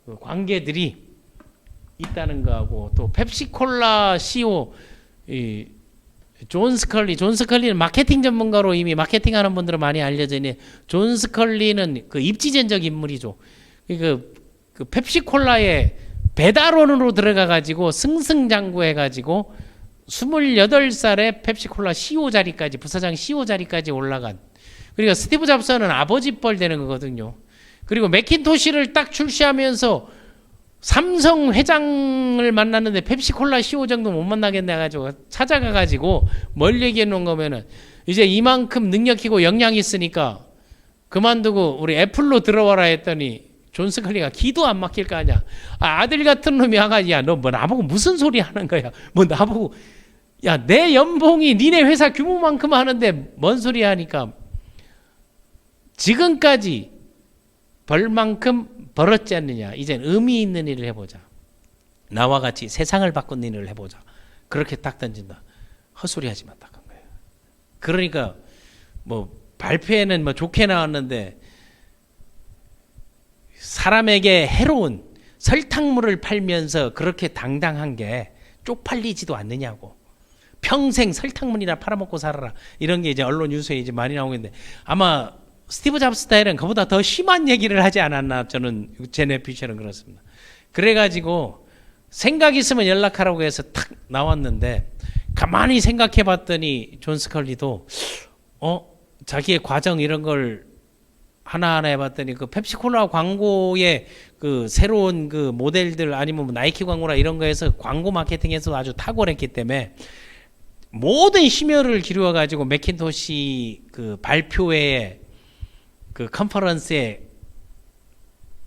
그 관계들이 있다는 거하고 또 펩시콜라 CEO 존 스컬리는 마케팅 전문가로 이미 마케팅하는 분들은 많이 알려져 있는 존 스컬리는 그 입지전적 인물이죠. 그 펩시콜라의 배달원으로 들어가 가지고 승승장구해 가지고 28살에 펩시콜라 CEO 자리까지 부사장 CEO 자리까지 올라간. 그러니까 스티브 잡스는 아버지 뻘 되는 거거든요. 그리고 맥킨토시를 딱 출시하면서 삼성 회장을 만났는데 펩시콜라 CEO 정도 못 만나겠네 가지고 찾아가 가지고 뭘 얘기해 놓은 거면은 이제 이만큼 능력 있고 역량이 있으니까 그만두고 우리 애플로 들어와라 했더니 존 스컬리가 기도 안 막힐 거 아니야. 아들 같은 놈이 와가지고 야 너 뭐 나보고 무슨 소리 하는 거야. 뭐 나보고 야 내 연봉이 니네 회사 규모만큼 하는데 뭔 소리 하니까 지금까지 벌만큼 벌었지 않느냐. 이젠 의미 있는 일을 해보자. 나와 같이 세상을 바꾼 일을 해보자. 그렇게 딱 던진다. 헛소리 하지 마. 딱 한 거예요. 그러니까 뭐 발표에는 뭐 좋게 나왔는데 사람에게 해로운 설탕물을 팔면서 그렇게 당당한 게 쪽팔리지도 않느냐고. 평생 설탕물이나 팔아먹고 살아라. 이런 게 이제 언론 뉴스에 이제 많이 나오고 있는데 아마 스티브 잡스 스타일은 그보다 더 심한 얘기를 하지 않았나, 저는 제 뇌피셜은 그렇습니다. 그래가지고 생각 있으면 연락하라고 해서 탁 나왔는데, 가만히 생각해 봤더니 존 스컬리도 자기의 과정 이런 걸 하나하나 해봤더니 그 펩시콜라 광고의 그 새로운 그 모델들, 아니면 뭐 나이키 광고나 이런 거에서 광고 마케팅에서 아주 탁월했기 때문에 모든 심혈을 기울여 가지고 맥킨토시 그 발표회 그 컨퍼런스에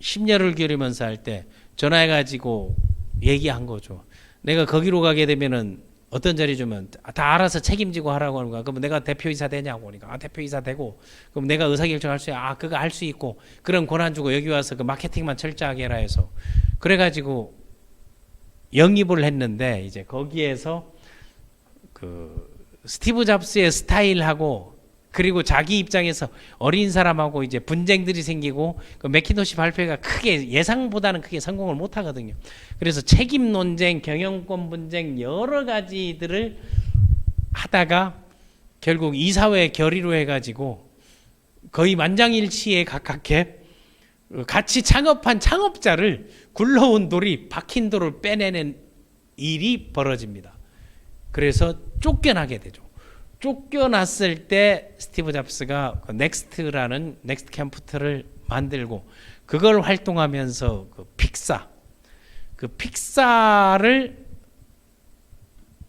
심혈을 기울이면서 할 때 전화해 가지고 얘기한 거죠. 내가 거기로 가게 되면은 어떤 자리 주면 다 알아서 책임지고 하라고 하는 거야. 그럼 내가 대표이사 되냐고 하니까 대표이사 되고, 그럼 내가 의사결정할 수 있어. 그거 할 수 있고, 그런 권한 주고 여기 와서 그 마케팅만 철저하게 해라 해서, 그래가지고 영입을 했는데, 이제 거기에서 그 스티브 잡스의 스타일하고, 그리고 자기 입장에서 어린 사람하고 이제 분쟁들이 생기고, 그 맥킨토시 발표가 크게 예상보다는 크게 성공을 못 하거든요. 그래서 책임 논쟁, 경영권 분쟁 여러 가지들을 하다가 결국 이사회 결의로 해가지고 거의 만장일치에 가깝게 같이 창업한 창업자를 굴러온 돌이 박힌 돌을 빼내는 일이 벌어집니다. 그래서 쫓겨나게 되죠. 쫓겨났을 때 스티브 잡스가 넥스트라는 넥스트 컴퓨터를 만들고, 그걸 활동하면서 그 픽사를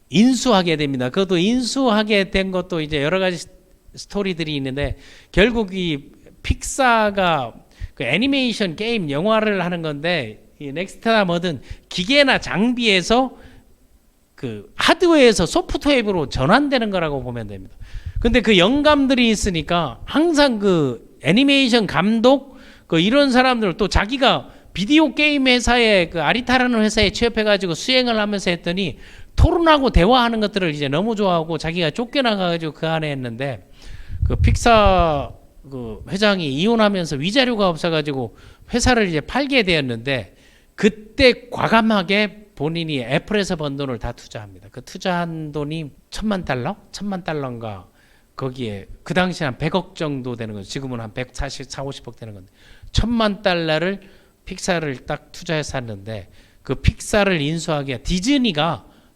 인수하게 됩니다. 그것도 인수하게 된 것도 이제 여러 가지 스토리들이 있는데, 결국 이 픽사가 그 애니메이션 게임 영화를 하는 건데, 이 넥스트나 뭐든 기계나 장비에서 그 하드웨어에서 소프트웨어로 전환되는 거라고 보면 됩니다. 근데 그 영감들이 있으니까 항상 그 애니메이션 감독 그 이런 사람들, 또 자기가 비디오 게임 회사에 그 아리타라는 회사에 취업해가지고 수행을 하면서 했더니 토론하고 대화하는 것들을 이제 너무 좋아하고 자기가 쫓겨나가지고 그 안에 했는데, 그 픽사 그 회장이 이혼하면서 위자료가 없어가지고 회사를 이제 팔게 되었는데, 그때 과감하게 본인이 애플에서 번 돈을 다 투자합니다. 그 투자한 돈이 천만 달러인가 거기에 그 당시 한 100억 정도 되는 거죠. 지금은 한 140, 50억 되는 건데, $10,000,000를 픽사를 딱 투자해서 샀는데, 그 픽사를 인수하기에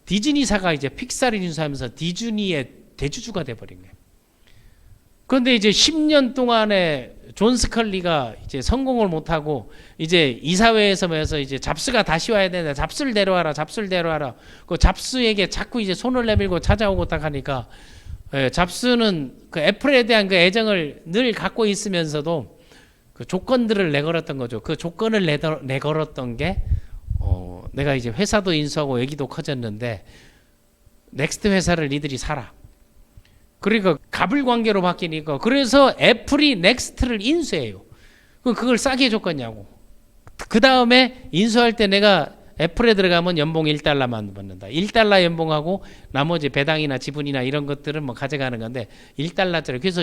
디즈니사가 이제 픽사를 인수하면서 디즈니의 대주주가 돼버린 거예요. 그런데 이제 10년 동안에 존 스컬리가 이제 성공을 못하고, 이제 이사회에서 이제 잡스가 다시 와야 되는데, 잡스를 데려와라. 그 잡스에게 자꾸 이제 손을 내밀고 찾아오고 딱 하니까, 잡스는 그 애플에 대한 그 애정을 늘 갖고 있으면서도 그 조건들을 내걸었던 거죠. 그 조건을 내걸었던 게, 내가 이제 회사도 인수하고 애기도 커졌는데, 넥스트 회사를 니들이 사라. 그러니까 갑을 관계로 바뀌니까, 그래서 애플이 넥스트를 인수해요. 그걸 싸게 해줬겠냐고. 그 다음에 인수할 때 내가 애플에 들어가면 연봉 $1만 받는다. $1 연봉하고 나머지 배당이나 지분이나 이런 것들은 뭐 가져가는 건데 $1짜리. 그래서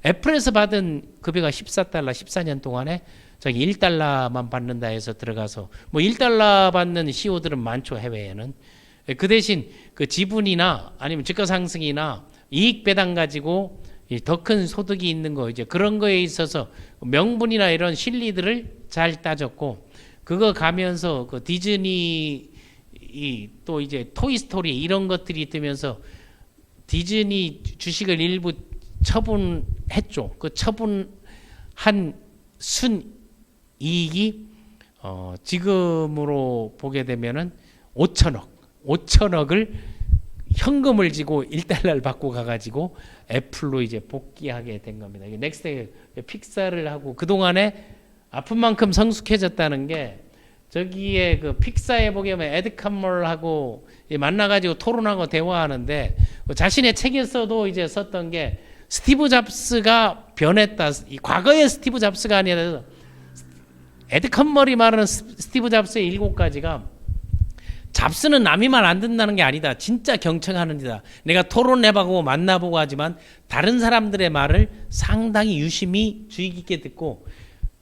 애플에서 받은 급여가 $14, 14년 동안에 자기 $1만 받는다 해서 들어가서, 뭐 $1 받는 CEO들은 많죠, 해외에는. 그 대신 그 지분이나 아니면 주가 상승이나 이익 배당 가지고 더 큰 소득이 있는 거, 이제 그런 거에 있어서 명분이나 이런 실리들을 잘 따졌고, 그거 가면서 그 디즈니 또 이제 토이스토리 이런 것들이 뜨면서 디즈니 주식을 일부 처분했죠. 그 처분한 순이익이 지금으로 보게 되면은 5천억을 현금을 지고 $1를 받고 가가지고 애플로 이제 복귀하게 된 겁니다. 넥스트 픽사를 하고, 그동안에 아픈 만큼 성숙해졌다는 게, 저기에 그 픽사에 보게 되면 에드 컴머하고 만나가지고 토론하고 대화하는데, 자신의 책에서도 이제 썼던 게, 스티브 잡스가 변했다. 과거의 스티브 잡스가 아니라 에드 컴머리 말하는 스티브 잡스의 7가지가, 잡스는 남이 말 안 듣는다는 게 아니다. 진짜 경청하는 데다. 내가 토론해보고 만나보고 하지만 다른 사람들의 말을 상당히 유심히 주의 깊게 듣고,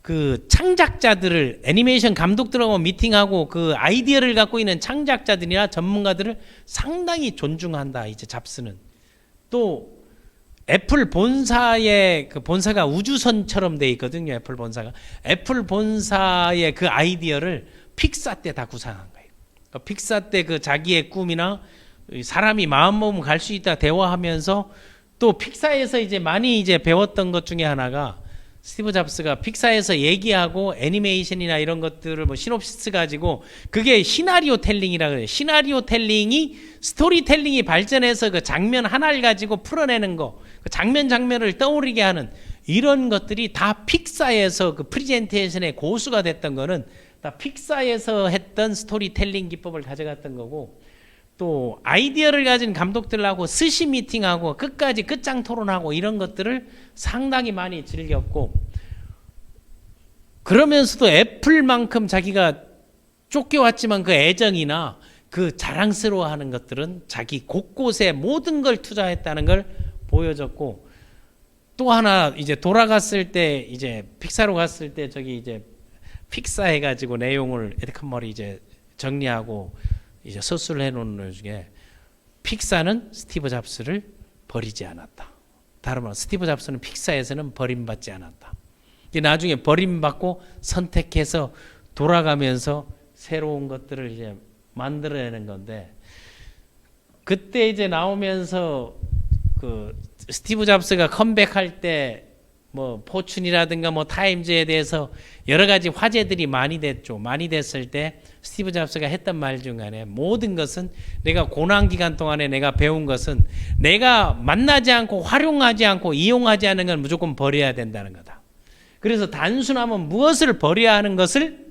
그 창작자들을, 애니메이션 감독들하고 미팅하고 그 아이디어를 갖고 있는 창작자들이나 전문가들을 상당히 존중한다. 이제 잡스는 또 애플 본사의 그 본사가 우주선처럼 돼 있거든요. 애플 본사가. 애플 본사의 그 아이디어를 픽사 때 다 구상한 거예요. 그러니까 픽사 때 그 자기의 꿈이나 사람이 마음 먹으면 갈 수 있다 대화하면서 또 픽사에서 이제 많이 이제 배웠던 것 중에 하나가 스티브 잡스가 픽사에서 얘기하고 애니메이션이나 이런 것들을 뭐 시놉시스 가지고 그게 시나리오 텔링이라 그래요. 시나리오 텔링이 스토리 텔링이 발전해서 그 장면 하나를 가지고 풀어내는 거, 그 장면을 떠오르게 하는 이런 것들이 다 픽사에서 그 프리젠테이션의 고수가 됐던 거는 다 픽사에서 했던 스토리 텔링 기법을 가져갔던 거고, 또 아이디어를 가진 감독들하고 스시 미팅하고 끝까지 끝장 토론하고 이런 것들을 상당히 많이 즐겼고, 그러면서도 애플만큼 자기가 쫓겨왔지만 그 애정이나 그 자랑스러워하는 것들은 자기 곳곳에 모든 걸 투자했다는 걸 보여줬고, 또 하나 이제 돌아갔을 때 이제 픽사로 갔을 때 저기 이제 픽사 해가지고 내용을 에드컨 머리 이제 정리하고 이제 서술을 해놓은 것 중에 픽사는 스티브 잡스를 버리지 않았다. 다른 말로 스티브 잡스는 픽사에서는 버림받지 않았다. 나중에 버림받고 선택해서 돌아가면서 새로운 것들을 이제 만들어내는 건데, 그때 이제 나오면서 그 스티브 잡스가 컴백할 때 뭐 포춘이라든가 뭐 타임즈에 대해서 여러 가지 화제들이 많이 됐죠. 많이 됐을 때 스티브 잡스가 했던 말 중간에 모든 것은 내가 고난 기간 동안에 내가 배운 것은 내가 만나지 않고 활용하지 않고 이용하지 않는 건 무조건 버려야 된다는 거다. 그래서 단순함은 무엇을 버려야 하는 것을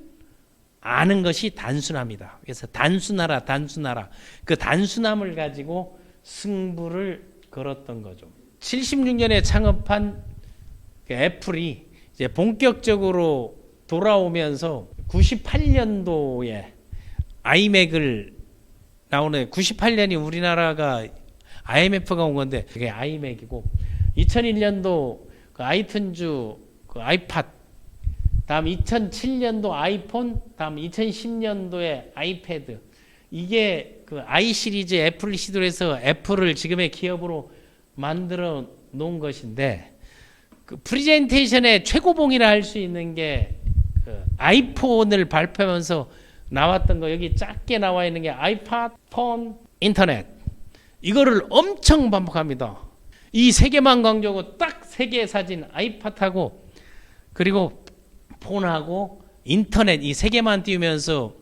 아는 것이 단순함이다. 그래서 단순하라. 그 단순함을 가지고 승부를 걸었던 거죠. 76년에 창업한 애플이 이제 본격적으로 돌아오면서 98년도에 아이맥을 나오는, 98년이 우리나라가 IMF가 온 건데 그게 아이맥이고, 2001년도 그 아이튠즈 그 아이팟, 다음 2007년도 아이폰, 다음 2010년도에 아이패드, 이게 그 아이 시리즈 애플 시도해서 애플을 지금의 기업으로 만들어 놓은 것인데, 그 프레젠테이션의 최고봉이라 할 수 있는 게 그 아이폰을 발표하면서 나왔던 거, 여기 작게 나와 있는 게 아이팟, 폰, 인터넷, 이거를 엄청 반복합니다. 이 세 개만 강조하고 딱 세 개의 사진, 아이팟하고 그리고 폰하고 인터넷, 이 세 개만 띄우면서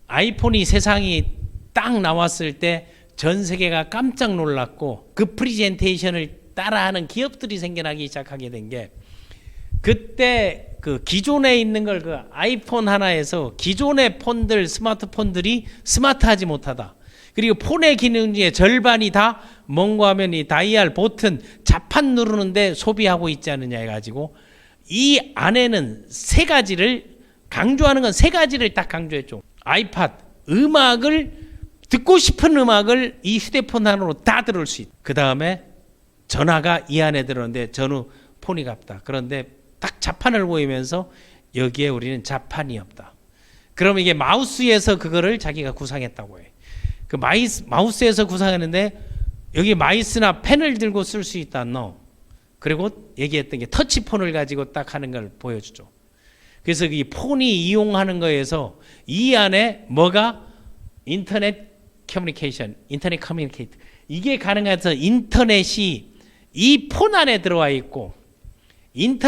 아이폰이 세상이 딱 나왔을 때 전 세계가 깜짝 놀랐고, 그 프레젠테이션을 따라하는 기업들이 생겨나기 시작하게 된 게, 그때 그 기존에 있는 걸 그 아이폰 하나에서 기존의 폰들, 스마트폰들이 스마트하지 못하다. 그리고 폰의 기능 중에 절반이 다 뭔가 하면 이 다이얼 버튼 자판 누르는데 소비하고 있지 않느냐 해가지고, 이 안에는 세 가지를 강조하는 건 세 가지를 딱 강조했죠. 아이팟, 음악을 듣고 싶은 음악을 이 휴대폰 하나로 다 들을 수 있다. 그 다음에 전화가 이 안에 들었는데 전후 폰이 같다. 그런데 딱 자판을 보이면서 여기에 우리는 자판이 없다. 그러면 이게 마우스에서 그거를 자기가 구상했다고 해. 그 마우스에서 구상했는데 여기 마우스나 펜을 들고 쓸 수 있다. No. 그리고 얘기했던 게 터치폰을 가지고 딱 하는 걸 보여주죠. 그래서 이 폰이 이용하는 거에서 이 안에 뭐가 인터넷 커뮤니케이션, 인터넷 커뮤니케이트, 이게 가능해서 인터넷이 이 폰 안에 들어와 있고,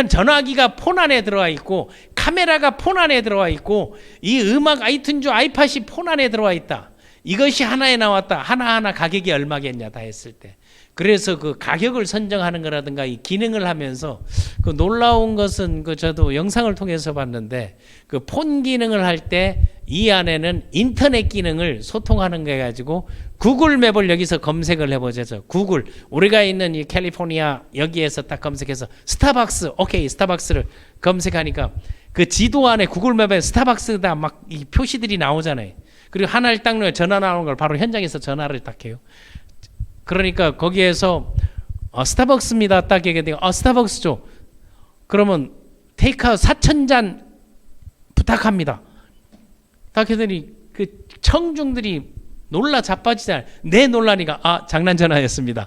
전화기가 폰 안에 들어와 있고, 카메라가 폰 안에 들어와 있고, 이 음악 아이튠즈 아이팟이 폰 안에 들어와 있다. 이것이 하나에 나왔다. 하나하나 가격이 얼마겠냐 다 했을 때. 그래서 그 가격을 선정하는 거라든가 이 기능을 하면서, 그 놀라운 것은 그 저도 영상을 통해서 봤는데, 그 폰 기능을 할 때 이 안에는 인터넷 기능을 소통하는 거 해가지고 구글 맵을 여기서 검색을 해보자죠. 구글, 우리가 있는 이 캘리포니아 여기에서 딱 검색해서 스타벅스, 오케이, 스타벅스를 검색하니까 그 지도 안에 구글 맵에 스타벅스다 막 이 표시들이 나오잖아요. 그리고 하나를 딱 넣으면 전화 나오는 걸 바로 현장에서 전화를 딱 해요. 그러니까 거기에서 스타벅스입니다 딱 얘기해요. 스타벅스죠. 그러면 테이크아웃 4,000잔 부탁합니다. 딱 했더니 그 청중들이 놀라 자빠지잖아요. 네, 놀라니까 장난 전화였습니다.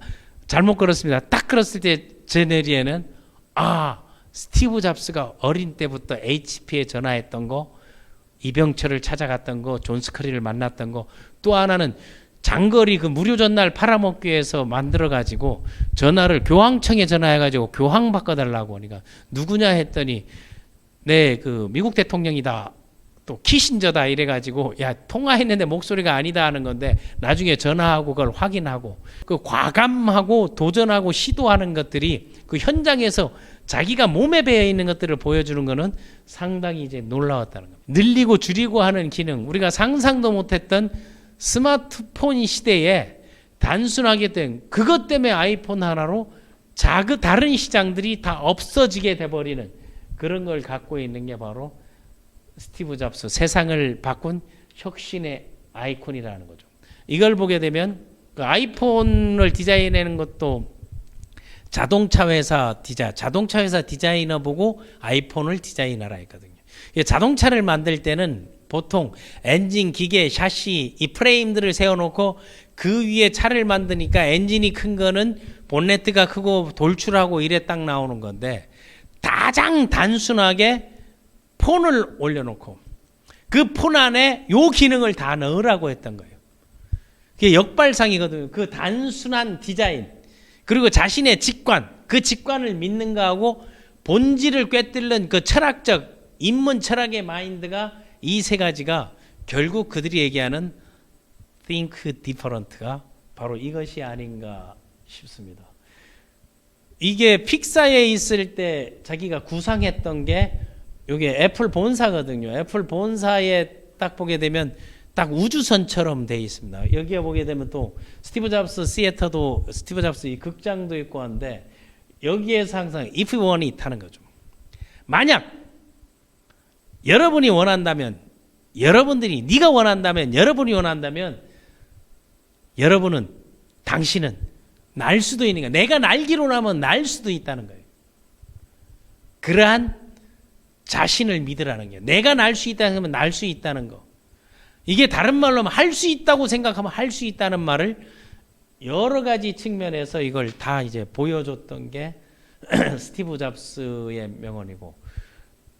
잘못 걸었습니다. 딱 걸었을 때 제 뇌리에는 스티브 잡스가 어린 때부터 HP에 전화했던 거, 이병철을 찾아갔던 거, 존 스커리를 만났던 거, 또 하나는 장거리 그 무료 전화를 팔아먹기 위해서 만들어가지고 전화를 교황청에 전화해가지고 교황 바꿔달라고 하니까 누구냐 했더니 그 미국 대통령이다, 또 키신저다 이래가지고 야 통화했는데 목소리가 아니다 하는 건데 나중에 전화하고 그걸 확인하고 그 과감하고 도전하고 시도하는 것들이 그 현장에서 자기가 몸에 배어 있는 것들을 보여주는 것은 상당히 이제 놀라웠다는 겁니다. 늘리고 줄이고 하는 기능, 우리가 상상도 못했던 스마트폰 시대에 단순하게 된 그것 때문에 아이폰 하나로 다른 시장들이 다 없어지게 돼버리는 그런 걸 갖고 있는 게 바로 스티브 잡스, 세상을 바꾼 혁신의 아이콘이라는 거죠. 이걸 보게 되면 그 아이폰을 디자인하는 것도 자동차 회사 디자이너 보고 아이폰을 디자인하라 했거든요. 자동차를 만들 때는 보통 엔진, 기계, 샤시, 이 프레임들을 세워놓고 그 위에 차를 만드니까 엔진이 큰 거는 본네트가 크고 돌출하고 이래 딱 나오는 건데 가장 단순하게 폰을 올려놓고 그 폰 안에 요 기능을 다 넣으라고 했던 거예요. 그게 역발상이거든요. 그 단순한 디자인, 그리고 자신의 직관, 그 직관을 믿는 거하고 본질을 꿰뚫는 그 철학적 인문 철학의 마인드가 이 세 가지가 결국 그들이 얘기하는 think different가 바로 이것이 아닌가 싶습니다. 이게 픽사에 있을 때 자기가 구상했던 게 이게 애플 본사거든요. 애플 본사에 딱 보게 되면 딱 우주선처럼 돼 있습니다. 여기에 보게 되면 또 스티브 잡스 시애터도 스티브 잡스 이 극장도 있고 한데 여기에서 항상 if you want it 하는 거죠. 만약 여러분이 원한다면, 네가 원한다면, 여러분이 원한다면 당신은 날 수도 있는 거야. 내가 날기로 하면 날 수도 있다는 거예요. 그러한 자신을 믿으라는 거예요. 내가 날 수 있다는 거면 날 수 있다는 거. 이게 다른 말로 하면 할 수 있다고 생각하면 할 수 있다는 말을 여러 가지 측면에서 이걸 다 이제 보여줬던 게 스티브 잡스의 명언이고,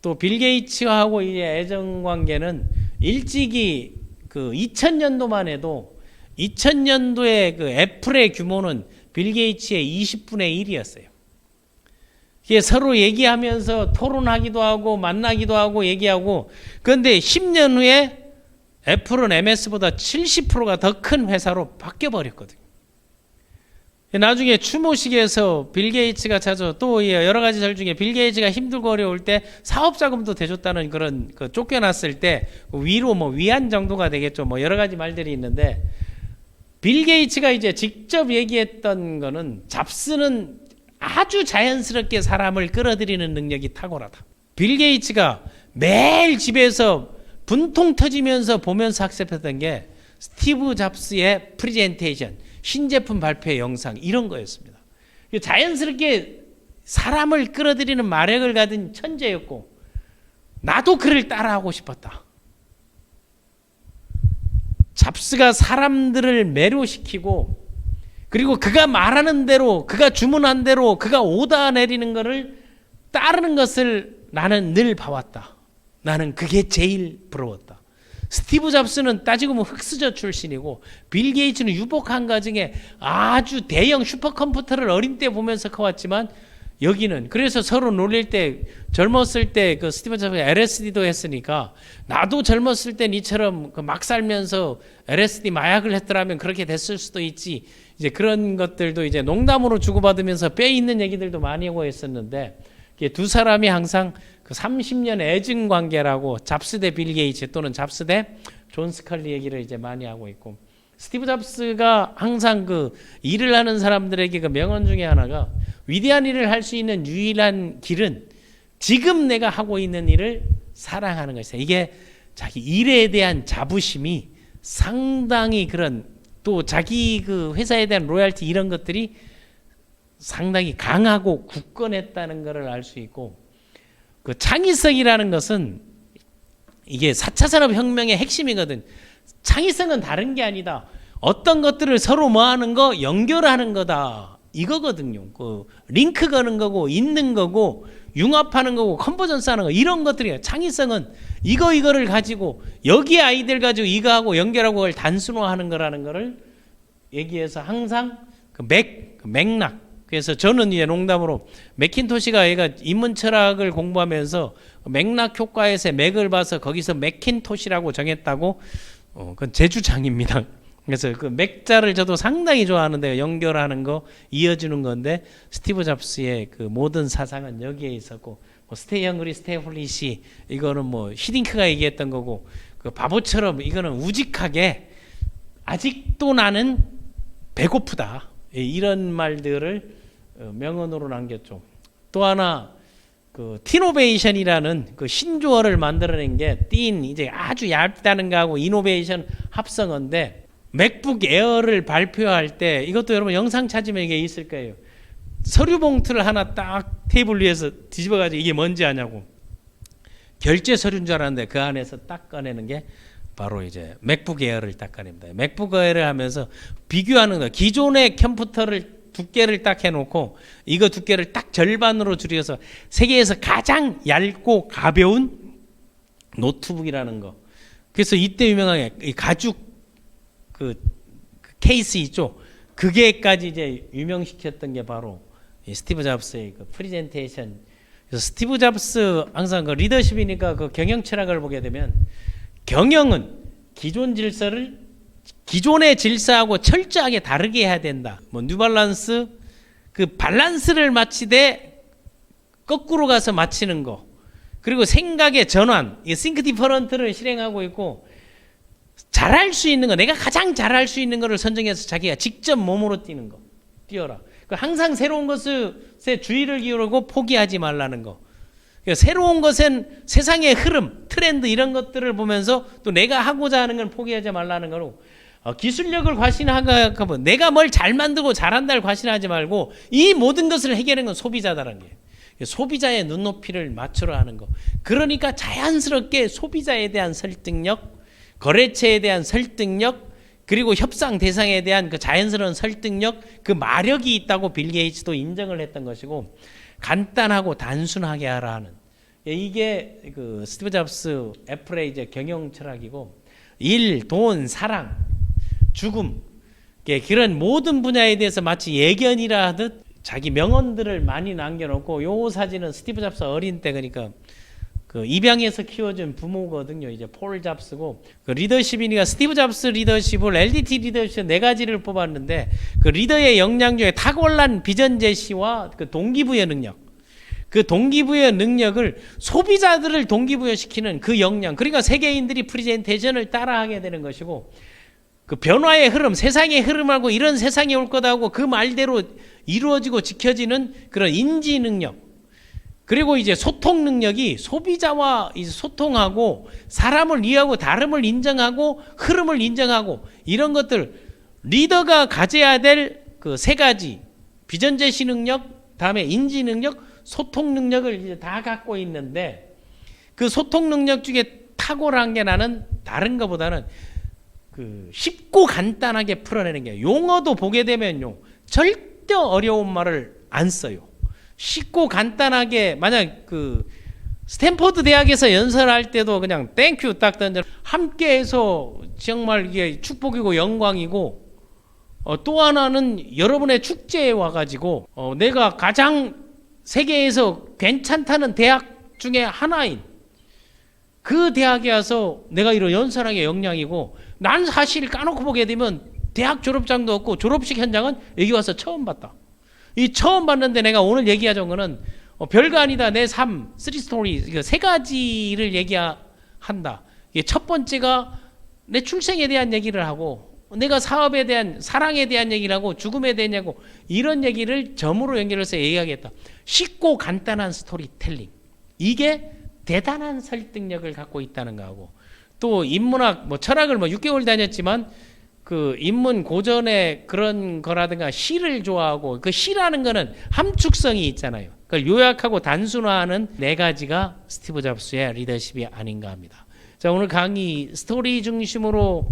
또 빌 게이츠하고 이제 애정 관계는 일찍이 그 2000년도만 해도 2000년도에 그 애플의 규모는 빌 게이츠의 20분의 1이었어요. 이게 서로 얘기하면서 토론하기도 하고 만나기도 하고 얘기하고, 그런데 10년 후에 애플은 MS보다 70%가 더 큰 회사로 바뀌어 버렸거든요. 나중에 추모식에서 빌 게이츠가 또 여러 가지 절 중에 빌 게이츠가 힘들고 어려울 때 사업 자금도 대줬다는 그런 쫓겨났을 때 위로 위안 정도가 되겠죠. 여러 가지 말들이 있는데, 빌 게이츠가 이제 직접 얘기했던 거는 잡스는 아주 자연스럽게 사람을 끌어들이는 능력이 탁월하다. 빌 게이츠가 매일 집에서 분통 터지면서 보면서 학습했던 게 스티브 잡스의 프레젠테이션, 신제품 발표 영상 이런 거였습니다. 자연스럽게 사람을 끌어들이는 마력을 가진 천재였고 나도 그를 따라하고 싶었다. 잡스가 사람들을 매료시키고, 그리고 그가 말하는 대로, 그가 주문한 대로, 그가 오다 내리는 것을 따르는 것을 나는 늘 봐왔다. 나는 그게 제일 부러웠다. 스티브 잡스는 따지고 보면 흑수저 출신이고, 빌 게이츠는 유복한 가정에 아주 대형 슈퍼컴퓨터를 어린 때 보면서 커왔지만, 여기는 그래서 서로 놀릴 때 젊었을 때 그 스티브 잡스가 LSD도 했으니까 나도 젊었을 때 니처럼 막 살면서 LSD 마약을 했더라면 그렇게 됐을 수도 있지, 이제 그런 것들도 이제 농담으로 주고받으면서 빼 있는 얘기들도 많이 하고 했었는데, 두 사람이 항상 그 30년 애증 관계라고 잡스 대 빌 게이츠 또는 잡스 대 존 스컬리 얘기를 이제 많이 하고 있고, 스티브 잡스가 항상 그 일을 하는 사람들에게 그 명언 중에 하나가 위대한 일을 할 수 있는 유일한 길은 지금 내가 하고 있는 일을 사랑하는 것이다. 이게 자기 일에 대한 자부심이 상당히 그런, 또 자기 그 회사에 대한 로열티 이런 것들이 상당히 강하고 굳건했다는 것을 알 수 있고, 그 창의성이라는 것은 이게 4차 산업혁명의 핵심이거든. 창의성은 다른 게 아니다. 어떤 것들을 서로 뭐하는 거 연결하는 거다. 이거거든요. 그 링크 거는 거고 있는 거고 융합하는 거고 컨버전스 하는 거 이런 것들이에요. 창의성은 이거를 가지고 여기 아이들 가지고 이거하고 연결하고 그걸 단순화하는 거라는 거를 얘기해서 항상 그 맥락. 그래서 저는 이제 농담으로 맥킨토시가 얘가 인문 철학을 공부하면서 맥락 효과에서 맥을 봐서 거기서 맥킨토시라고 정했다고 그건 제 주장입니다. 그래서 그 맥자를 저도 상당히 좋아하는데요. 연결하는 거, 이어주는 건데 스티브 잡스의 그 모든 사상은 여기에 있었고 뭐 스테이 헝그리, 스테이 홀리시 이거는 뭐 히딩크가 얘기했던 거고 그 바보처럼 이거는 우직하게 아직도 나는 배고프다. 이런 말들을 명언으로 남겼죠. 또 하나 그 티노베이션이라는 그 신조어를 만들어낸 게 틴 이제 아주 얇다는 거하고 이노베이션 합성어인데 맥북 에어를 발표할 때 이것도 여러분 영상 찾으면 이게 있을 거예요. 서류 봉투를 하나 딱 테이블 위에서 뒤집어가지고 이게 뭔지 아냐고 결제 서류인 줄 알았는데 그 안에서 딱 꺼내는 게 바로 이제 맥북 에어를 딱 꺼냅니다. 맥북 에어를 하면서 비교하는 거 기존의 컴퓨터를 두께를 딱 해놓고 이거 두께를 딱 절반으로 줄여서 세계에서 가장 얇고 가벼운 노트북이라는 거. 그래서 이때 유명하게 이 가죽 그 케이스 있죠. 그게까지 이제 유명시켰던 게 바로 이 스티브 잡스의 그 프레젠테이션. 그래서 스티브 잡스 항상 그 리더십이니까 그 경영 철학을 보게 되면 경영은 기존의 질서하고 철저하게 다르게 해야 된다. 뭐 뉴발란스 그 밸런스를 맞추되 거꾸로 가서 맞추는 거. 그리고 생각의 전환, 이 싱크 디퍼런트를 실행하고 있고 잘할 수 있는 거, 내가 가장 잘할 수 있는 거를 선정해서 자기가 직접 몸으로 뛰어라. 항상 새로운 것에 주의를 기울이고 포기하지 말라는 거. 그러니까 새로운 것은 세상의 흐름, 트렌드 이런 것들을 보면서 또 내가 하고자 하는 건 포기하지 말라는 거로 기술력을 과신하고 내가 뭘 잘 만들고 잘한다를 과신하지 말고 이 모든 것을 해결하는 건 소비자다라는 거예요. 소비자의 눈높이를 맞추려 하는 거. 그러니까 자연스럽게 소비자에 대한 설득력, 거래처에 대한 설득력, 그리고 협상 대상에 대한 그 자연스러운 설득력, 그 마력이 있다고 빌 게이츠도 인정을 했던 것이고 간단하고 단순하게 하라 하는 이게 그 스티브 잡스 애플의 이제 경영 철학이고 일, 돈, 사랑, 죽음 그런 모든 분야에 대해서 마치 예견이라 하듯 자기 명언들을 많이 남겨놓고 요 사진은 스티브 잡스 어린 때 그러니까 그 입양해서 키워준 부모거든요. 이제 폴 잡스고 그 리더십이니까 스티브 잡스 리더십을 LDT 리더십 네 가지를 뽑았는데 그 리더의 역량 중에 탁월한 비전 제시와 그 동기부여 능력 그 동기부여 능력을 소비자들을 동기부여시키는 그 역량 그러니까 세계인들이 프레젠테이션을 따라하게 되는 것이고 그 변화의 흐름 세상의 흐름하고 이런 세상이 올 거다고 그 말대로 이루어지고 지켜지는 그런 인지 능력 그리고 이제 소통 능력이 소비자와 이제 소통하고 사람을 이해하고 다름을 인정하고 흐름을 인정하고 이런 것들 리더가 가져야 될 그 세 가지 비전 제시 능력, 다음에 인지 능력, 소통 능력을 이제 다 갖고 있는데 그 소통 능력 중에 탁월한 게 나는 다른 것보다는 그 쉽고 간단하게 풀어내는 게 용어도 보게 되면요 절대 어려운 말을 안 써요. 쉽고 간단하게 만약 그 스탠퍼드 대학에서 연설할 때도 그냥 땡큐 딱 던져 함께해서 정말 이게 축복이고 영광이고 또 하나는 여러분의 축제에 와가지고 내가 가장 세계에서 괜찮다는 대학 중에 하나인 그 대학에 와서 내가 이런 연설하게 역량이고 난 사실 까놓고 보게 되면 대학 졸업장도 없고 졸업식 현장은 여기 와서 처음 봤다. 이 처음 봤는데 내가 오늘 얘기하자는 거는 별거 아니다. 내 삶, 3스토리 세 가지를 얘기한다. 이게 첫 번째가 내 출생에 대한 얘기를 하고 내가 사업에 대한 사랑에 대한 얘기를 하고 죽음에 대한 얘기하고 이런 얘기를 점으로 연결해서 얘기하겠다. 쉽고 간단한 스토리텔링. 이게 대단한 설득력을 갖고 있다는 거하고 또 인문학 뭐 철학을 6개월 다녔지만 그 인문 고전의 그런 거라든가 시를 좋아하고 그 시라는 거는 함축성이 있잖아요. 그걸 요약하고 단순화하는 네 가지가 스티브 잡스의 리더십이 아닌가 합니다. 자, 오늘 강의 스토리 중심으로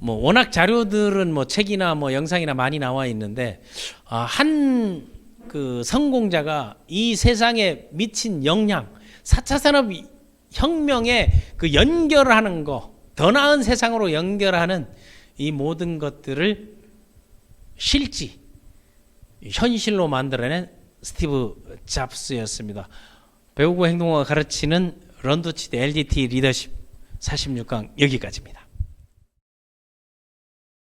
뭐 워낙 자료들은 뭐 책이나 뭐 영상이나 많이 나와 있는데 한 그 성공자가 이 세상에 미친 영향, 4차 산업 혁명에 그 연결하는 거, 더 나은 세상으로 연결하는 이 모든 것들을 실지 현실로 만들어낸 스티브 잡스였습니다. 배우고 행동하고 가르치는 런두치드 LDT 리더십 46강 여기까지입니다.